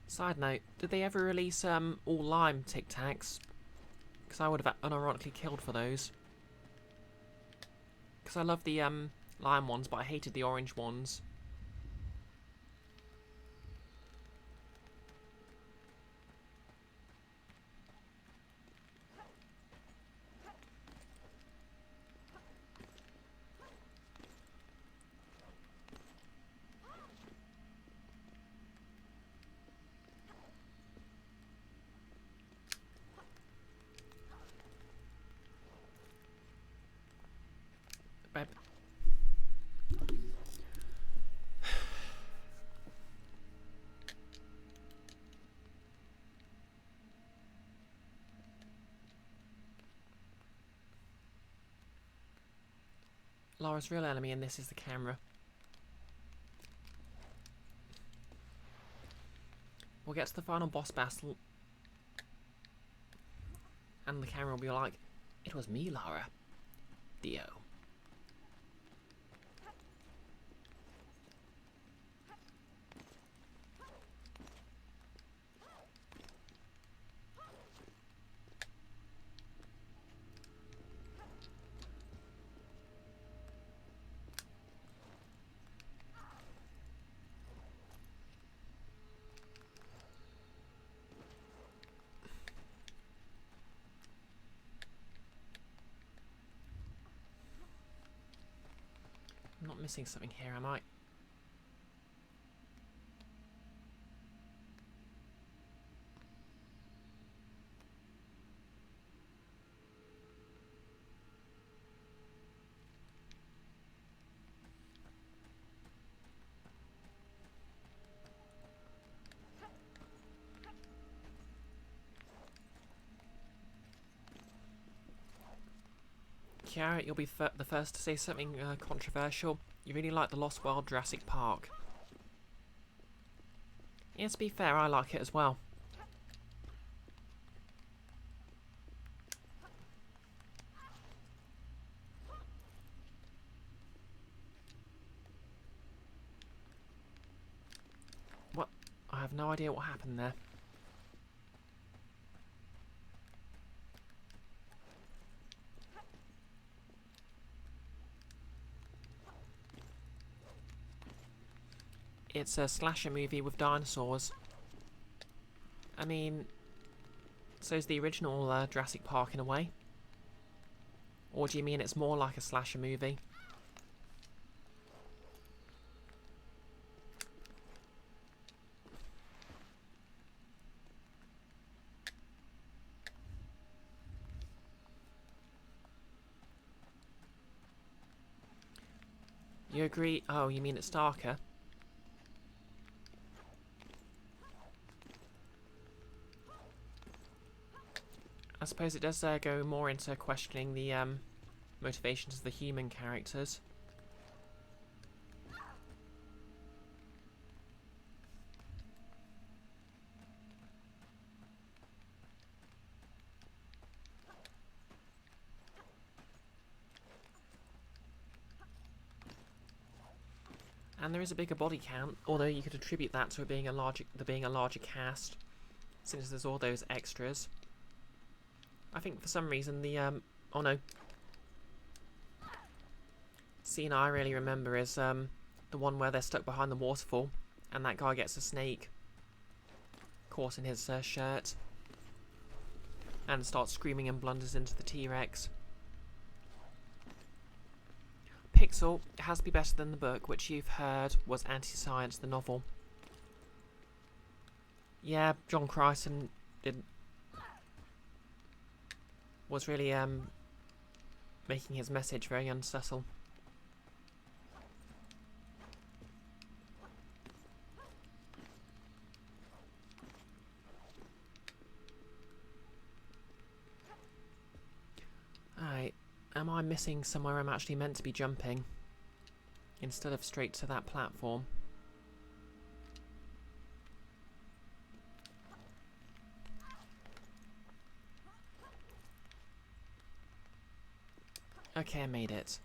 Side note, did they ever release all lime Tic Tacs? Because I would have unironically killed for those. Because I love the lime ones, but I hated the orange ones. But Lara's real enemy in this is the camera. We'll get to the final boss battle, and the camera will be like, "It was me, Lara. Theo." I'm not missing something here, am I? Kiara, you'll be the first to say something controversial. You really like the Lost World Jurassic Park. Yeah, to be fair, I like it as well. What? I have no idea what happened there. It's a slasher movie with dinosaurs. I mean, so's the original Jurassic Park in a way. Or do you mean it's more like a slasher movie? You agree? Oh, you mean it's darker? I suppose it does go more into questioning the motivations of the human characters. And there is a bigger body count, although you could attribute that to it being a larger cast, since there's all those extras. I think for some reason the oh no, scene I really remember is the one where they're stuck behind the waterfall, and that guy gets a snake caught in his shirt, and starts screaming and blunders into the T-Rex. Pixel has to be better than the book, which you've heard was Anti-Science, the novel. Yeah, John Crichton was really making his message very unsubtle. Alright, am I missing somewhere I'm actually meant to be jumping instead of straight to that platform? Okay, I made it.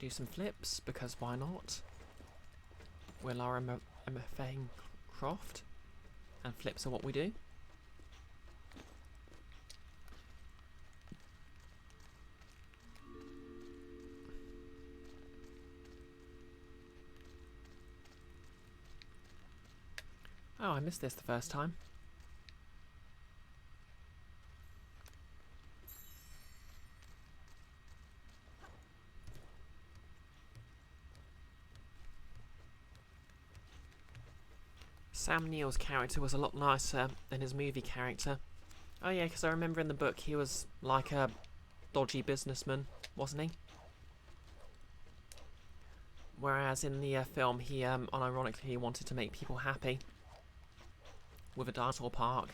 Do some flips, because why not? We're Lara MFA Croft, and flips are what we do. Oh, I missed this the first time. Sam Neill's character was a lot nicer than his movie character. Oh yeah, because I remember in the book he was like a dodgy businessman, wasn't he? Whereas in the film he unironically wanted to make people happy with a dinosaur park.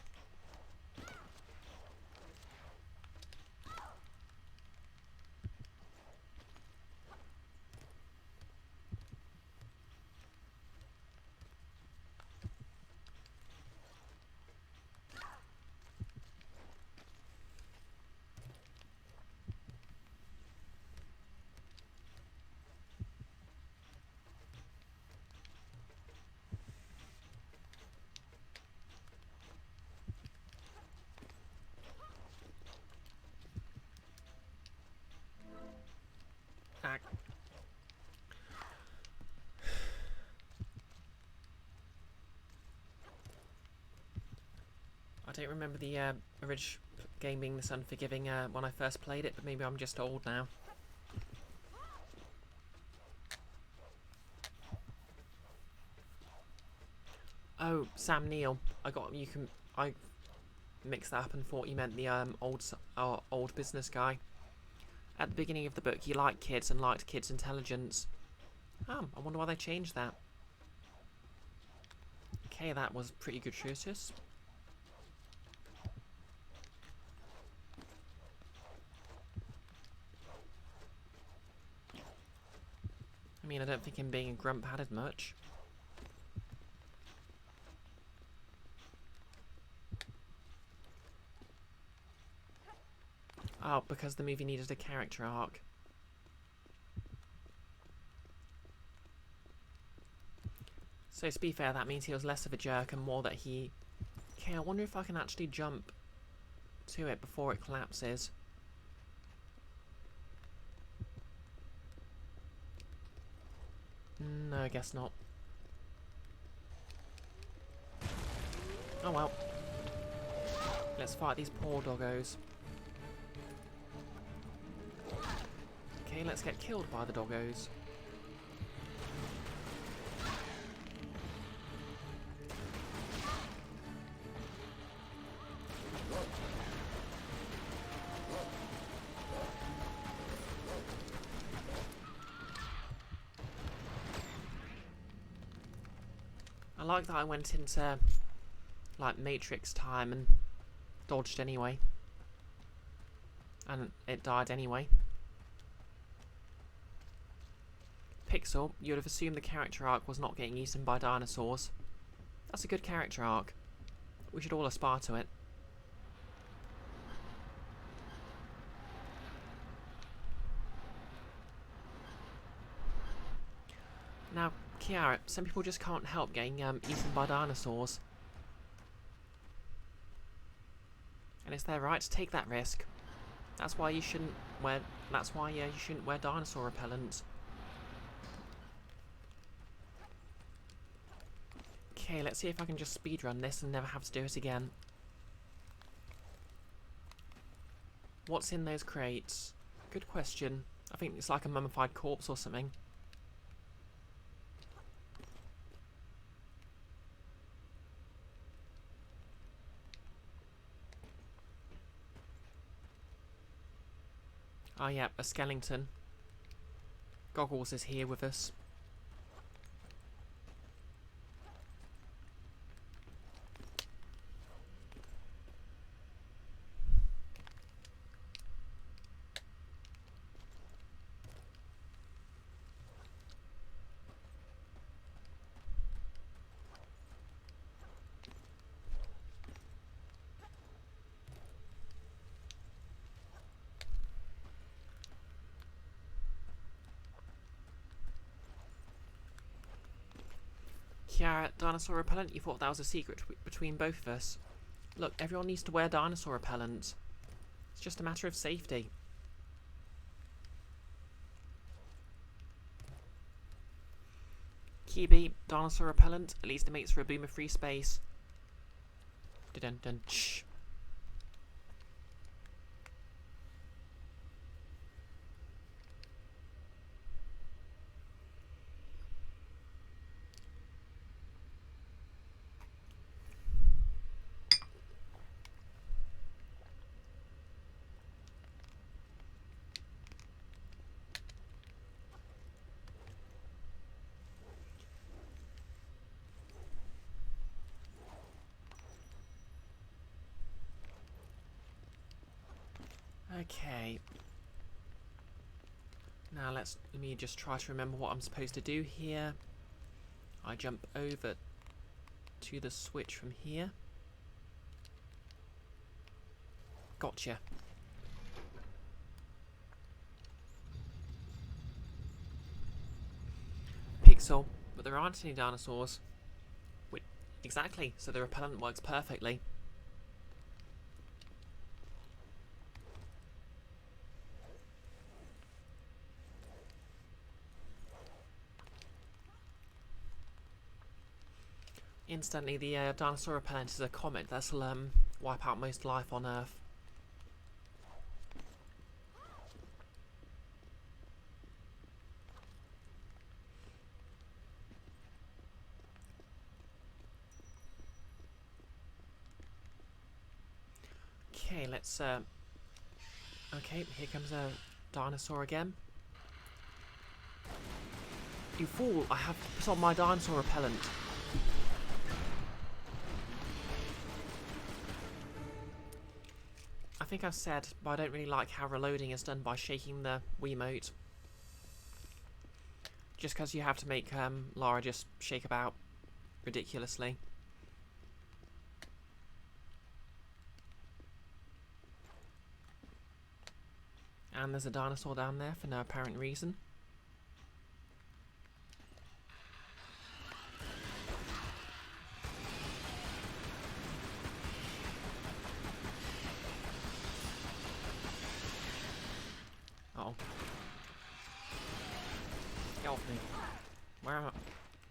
I don't remember the original game being this unforgiving when I first played it, but maybe I'm just old now. Oh, Sam Neill. I mixed that up and thought you meant the old business guy. At the beginning of the book, he liked kids and liked kids' intelligence. I wonder why they changed that. Okay, that was pretty gratuitous. I mean, I don't think him being a grump added much. Oh, because the movie needed a character arc. So to be fair, that means he was less of a jerk and more that he... Okay, I wonder if I can actually jump to it before it collapses. No, I guess not. Oh well. Let's fight these poor doggos. Okay, let's get killed by the doggos. I like that I went into like Matrix time and dodged anyway. And it died anyway. Pixel, you'd have assumed the character arc was not getting eaten by dinosaurs. That's a good character arc. We should all aspire to it. Now, Kiara, some people just can't help getting eaten by dinosaurs. And it's their right to take that risk. That's why you shouldn't wear. That's why you shouldn't wear dinosaur repellent. Okay, let's see if I can just speedrun this and never have to do it again. What's in those crates? Good question. I think it's like a mummified corpse or something. Oh yeah, a skeleton. Goggles is here with us. Kiara, dinosaur repellent? You thought that was a secret between both of us. Look, everyone needs to wear dinosaur repellent. It's just a matter of safety. Kibi, dinosaur repellent? At least it makes for a boomer-free space. Dun-dun-dun-shh. Okay. Now let me just try to remember what I'm supposed to do here. I jump over to the switch from here. Gotcha. Pixel, but there aren't any dinosaurs. Wait, exactly, so the repellent works perfectly. Instantly, the dinosaur repellent is a comet that'll wipe out most life on Earth. Okay, let's okay, here comes a dinosaur again. You fool, I have to put on my dinosaur repellent. I think I've said, but I don't really like how reloading is done by shaking the Wiimote. Just because you have to make Lara just shake about ridiculously. And there's a dinosaur down there for no apparent reason. Uh-oh. Get off me. Where am I?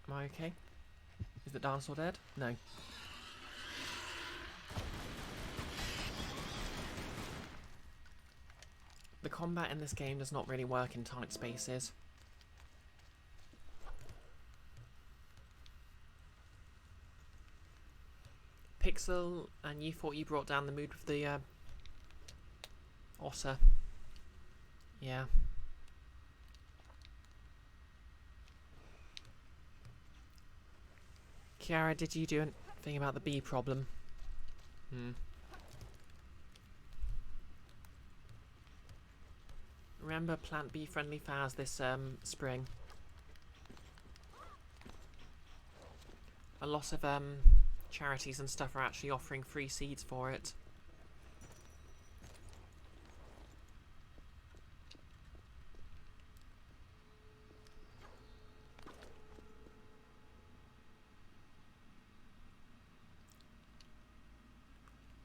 Am I okay? Is the dinosaur dead? No. The combat in this game does not really work in tight spaces. Pixel, and you thought you brought down the mood with the otter. Yeah. Kiara, did you Thing about the bee problem. Remember, plant bee-friendly flowers this spring. A lot of charities and stuff are actually offering free seeds for it.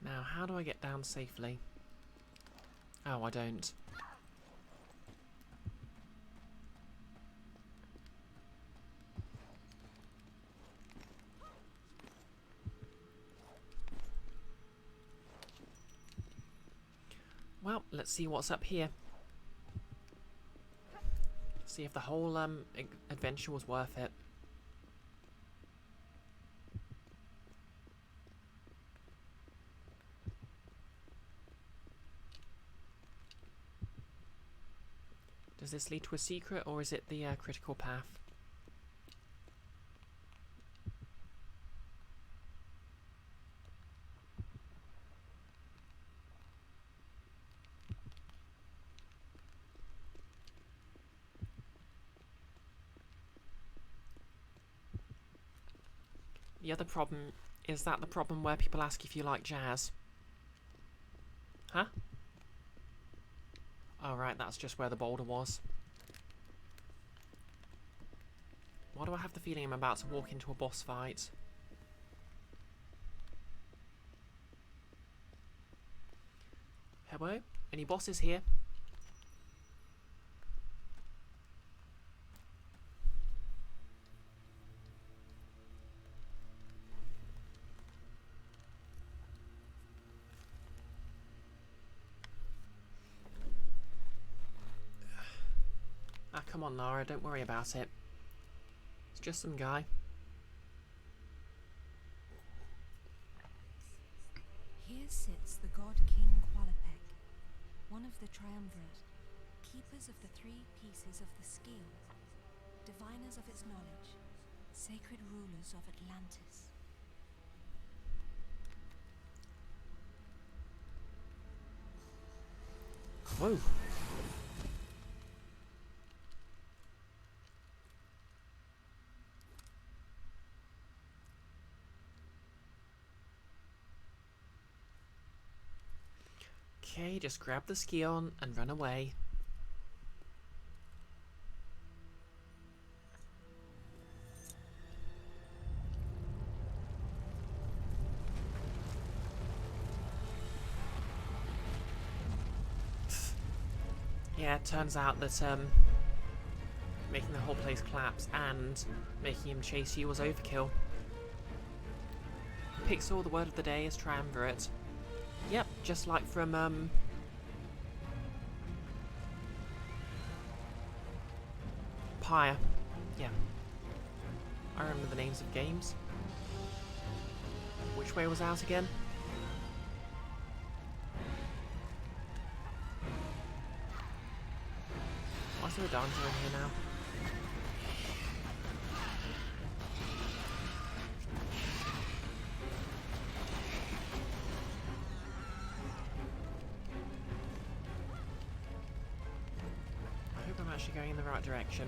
Now, how do I get down safely? Oh, I don't. Well, let's see what's up here. See if the whole adventure was worth it. Does this lead to a secret, or is it the critical path? The other problem is that the problem where people ask if you like jazz. Huh? Oh right, that's just where the boulder was. Why do I have the feeling I'm about to walk into a boss fight? Hello? Any bosses here? Ah, come on, Lara, don't worry about it. It's just some guy. Here sits the god King Qualipec, one of the triumvirate, keepers of the 3 pieces of the scale, diviners of its knowledge, sacred rulers of Atlantis. Whoa. Okay, just grab the Skion and run away. Yeah, it turns out that making the whole place collapse and making him chase you was overkill. Pixel, the word of the day is triumvirate. Yep, just like from Pyre. Yeah. I remember the names of games. Which way was out again? Why is there a dancer in here now? I hope I'm actually going in the right direction.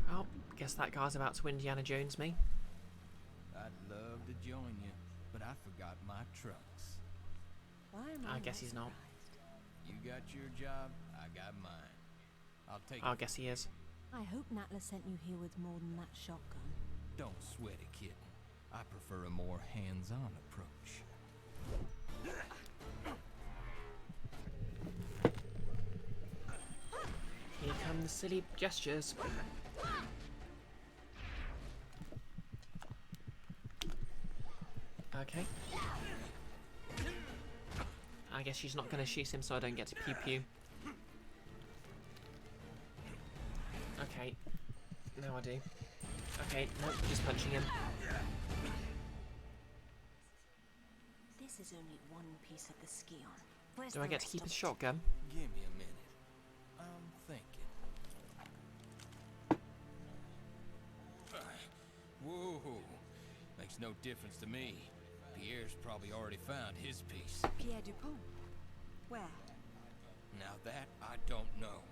Well, guess that guy's about to Indiana Jones me. I'd love to join you, but I forgot my trunks. Why am I guess he's not. You got your job, I got mine. I'll take I it. guess he is. I hope Natla sent you here with more than that shotgun. Don't sweat it, kitten. I prefer a more hands-on approach. Here come the silly gestures. Okay. I guess she's not going to shoot him so I don't get to pew pew. Okay. Now I do. Okay, nope, just punching him. This is only one piece of the Scion. Where's Do the I get to rest keep of his it? shotgun? Give me a minute. I'm thinking. Whoa. Makes no difference to me. Pierre's probably already found his piece. Pierre Dupont. Where? Now that I don't know.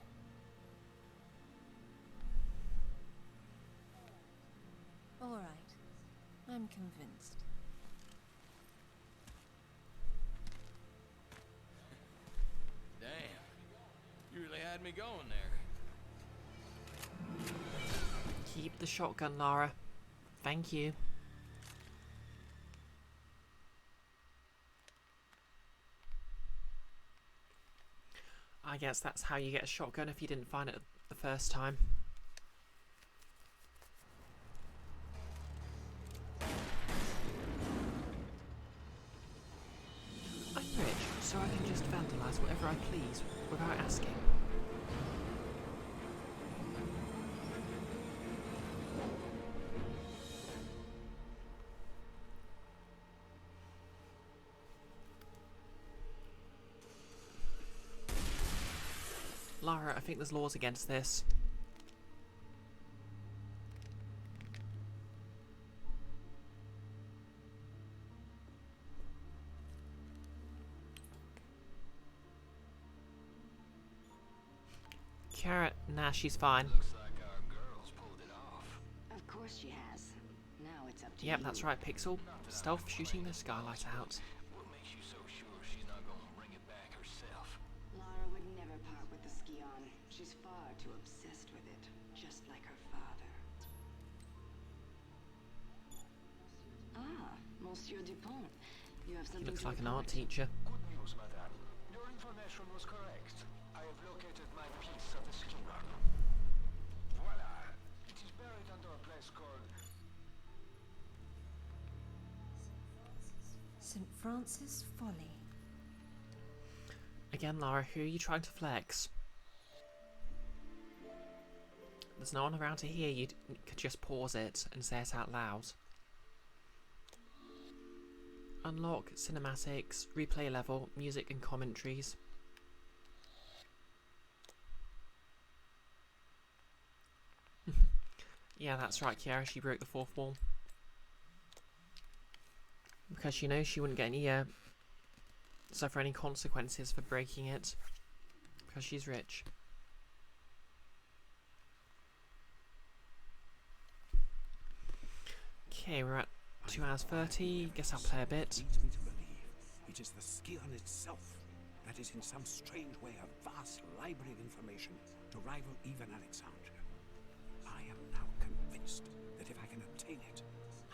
All right. I'm convinced. Damn. You really had me going there. Keep the shotgun, Lara. Thank you. I guess that's how you get a shotgun if you didn't find it the first time. I'm rich, so I can just vandalise whatever I please without asking. Lara, I think there's laws against this. Carrot, nah, she's fine. Looks like our girl's pulled it off. Of course she has. Now it's up to Yep, you. that's right, Pixel. Stealth shooting the skylight out. What makes you so sure she's not gonna bring it back herself? Lara would never part with the Scion. She's far too obsessed with it, just like her father. Ah, Monsieur Dupont. You have He something looks to like an art report. teacher. Good news, madame. Your information was correct. I have located my piece of the skimmer. Voila. It is buried under a place called... St. Francis Folly. Again, Lara, who are you trying to flex? There's no one around to hear. You could just pause it and say it out loud. Unlock cinematics, replay level, music and commentaries. Yeah, that's right, Kiara. She broke the fourth wall. Because she knows she wouldn't get any, suffer any consequences for breaking it. Because she's rich. Okay, we're at 2 hours 30. Guess I'll play a bit. Leads me to believe it is the Scion itself that is in some strange way a vast library of information to rival even Alexandria. I am now convinced that if I can obtain it,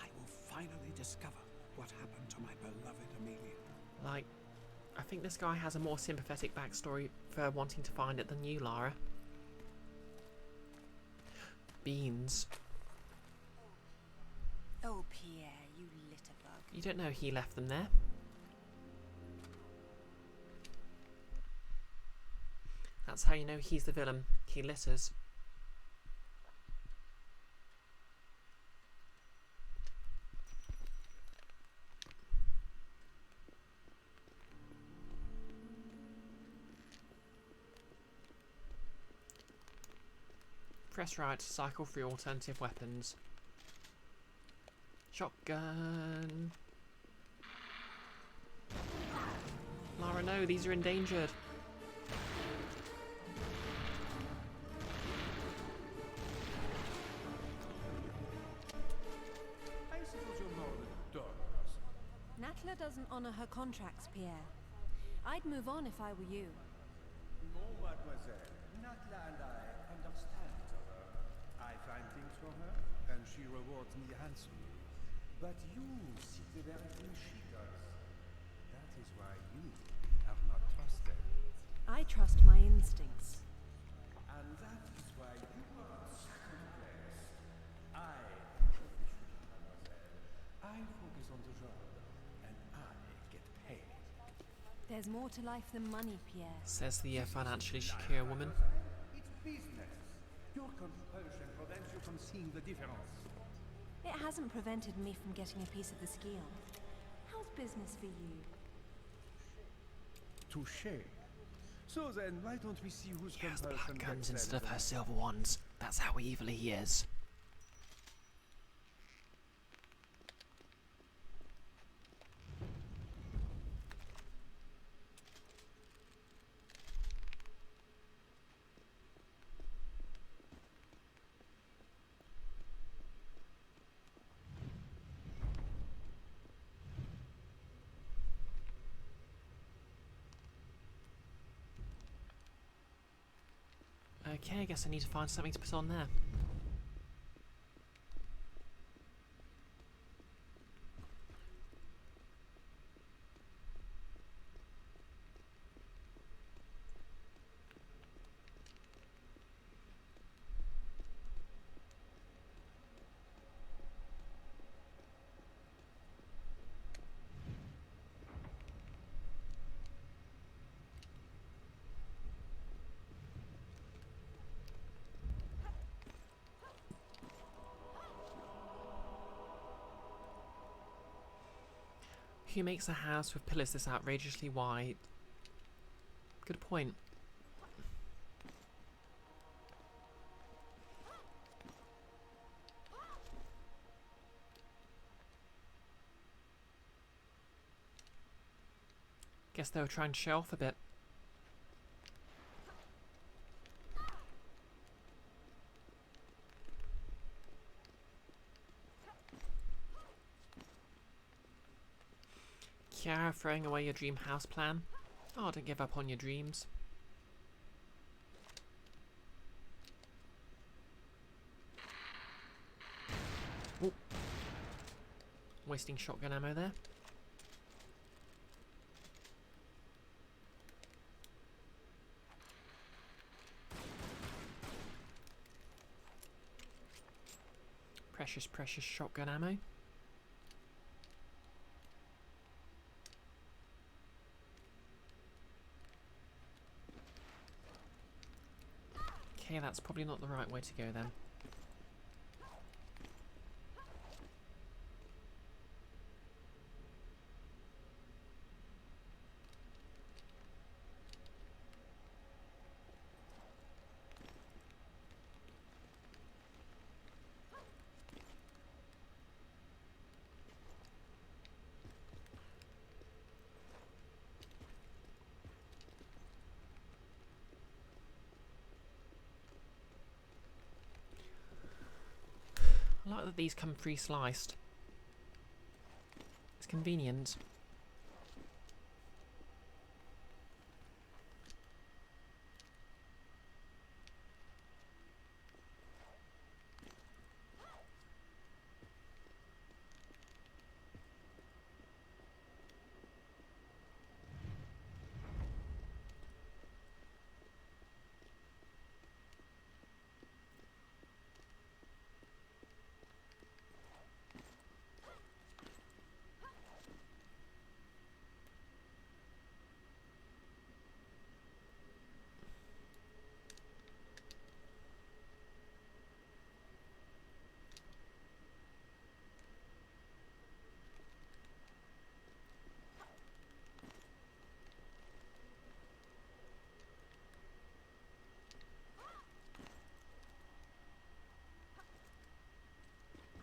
I will finally discover what happened to my beloved Amelia. Like, I think this guy has a more sympathetic backstory for wanting to find it than you, Lara. Beans. Oh, Pierre, you litterbug. You don't know he left them there. That's how you know he's the villain. He litters. Press right to cycle through alternative weapons. Shotgun. Lara, no, these are endangered. I suppose you're more of a dog person. Natla doesn't honor her contracts, Pierre. I'd move on if I were you. No, mademoiselle. Natla and I understand each other. I find things for her, and she rewards me handsomely. But you seek the very thing she does. That is why you are not trusted. I trust my instincts. And that is why you are second place. I am official, mademoiselle. I focus on the job, and I get paid. There's more to life than money, Pierre. Says the financially secure woman. It's business. Your compulsion prevents you from seeing the difference. It hasn't prevented me from getting a piece of the skill. How's business for you? Touché. So then, why don't we see whose Yes, compulsion blood guns gets instead of better? her silver wands. That's how evil he is. Okay, I guess I need to find something to put on there. Who makes a house with pillars this outrageously wide? Good point. Guess they were trying to show off a bit. Kiara throwing away your dream house plan. Oh, don't give up on your dreams. Ooh. Wasting shotgun ammo there. Precious, precious shotgun ammo. Okay, that's probably not the right way to go then. I like that these come pre-sliced. It's convenient.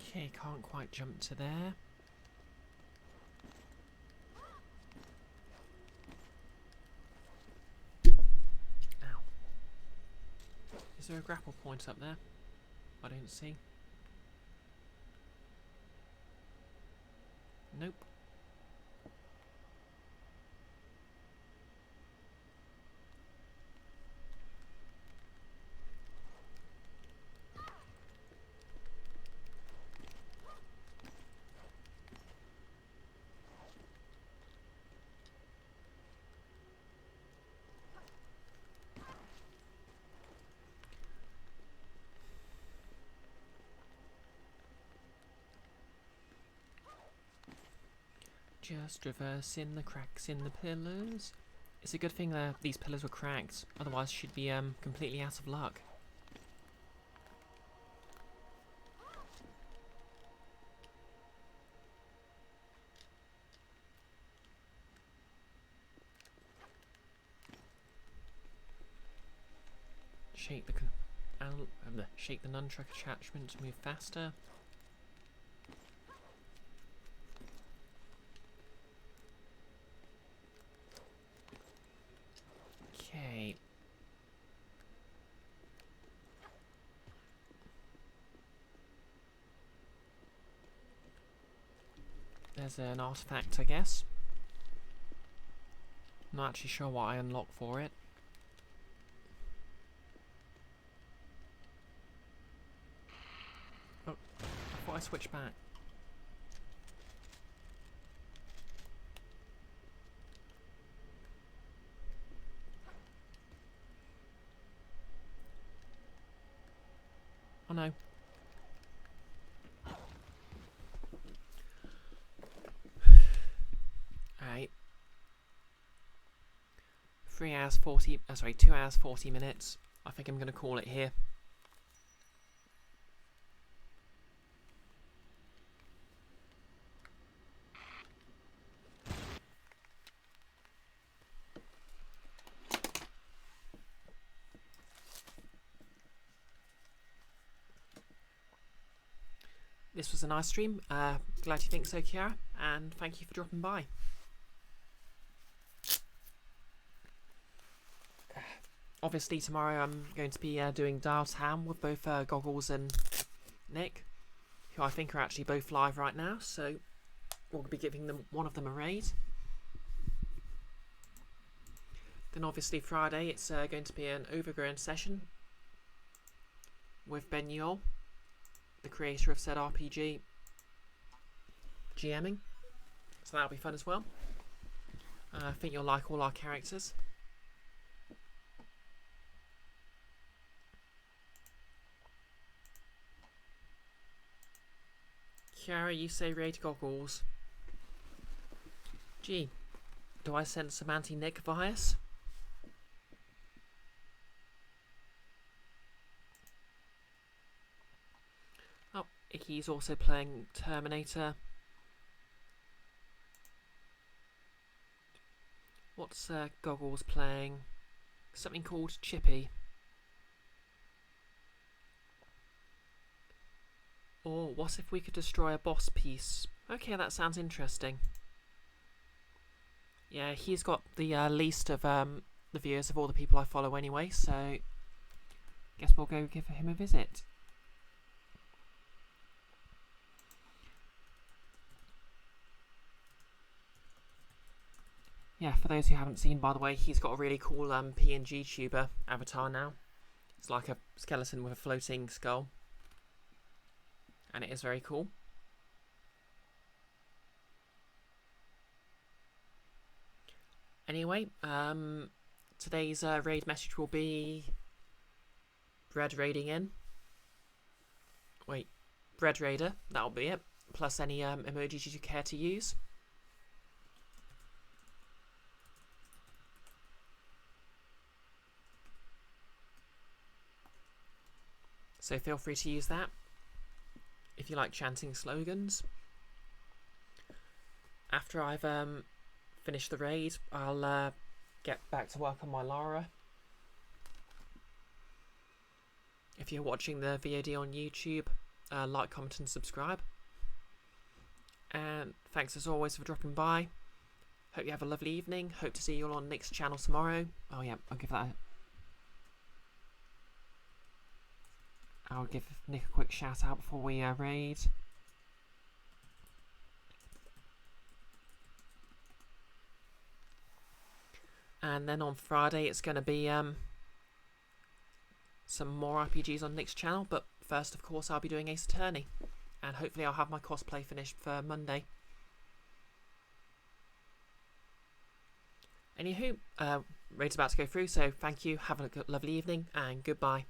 Okay, can't quite jump to there. Ow. Is there a grapple point up there? I don't see. Nope. Just reversing the cracks in the pillars. It's a good thing that these pillars were cracked, otherwise she'd be completely out of luck. Shake shake the nunchuck attachment to move faster. Okay. There's an artifact, I guess. Not actually sure what I unlock for it. Oh, I thought I switched back. Oh no. Alright. 2 hours 40 minutes. I think I'm going to call it here. This was a nice stream. Glad you think so, Kiara, and thank you for dropping by. Obviously, tomorrow I'm going to be doing Dial Ham with both Goggles and Nick, who I think are actually both live right now, so we'll be giving one of them a raid. Then obviously Friday it's going to be an Overgrown session with Ben Yule, the creator of said RPG, GMing, so that'll be fun as well. I think you'll like all our characters. Kiara, you say raid Goggles. Gee, do I sense some anti-Nick bias? Oh, Icky's also playing Terminator. What's Goggles playing? Something called Chippy. Or what if we could destroy a boss piece? Okay, that sounds interesting. Yeah, he's got the least of the viewers of all the people I follow anyway, so guess we'll go give him a visit. Yeah, for those who haven't seen, by the way, he's got a really cool PNG tuber avatar now. It's like a skeleton with a floating skull. And it is very cool. Anyway, today's raid message will be Bread raiding in. Wait, Bread Raider, that'll be it. Plus any emojis you care to use. So feel free to use that if you like chanting slogans. After I've finished the raid, I'll get back to work on my Lara. If you're watching the VOD on YouTube, like, comment and subscribe. And thanks as always for dropping by. Hope you have a lovely evening. Hope to see you all on Nick's channel tomorrow. Oh yeah, I'll give Nick a quick shout out before we raid. And then on Friday it's going to be some more RPGs on Nick's channel, but first of course I'll be doing Ace Attorney, and hopefully I'll have my cosplay finished for Monday. Anywho, raid's about to go through, so thank you, have a lovely evening, and goodbye.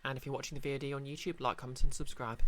And if you're watching the VOD on YouTube, like, comment and subscribe.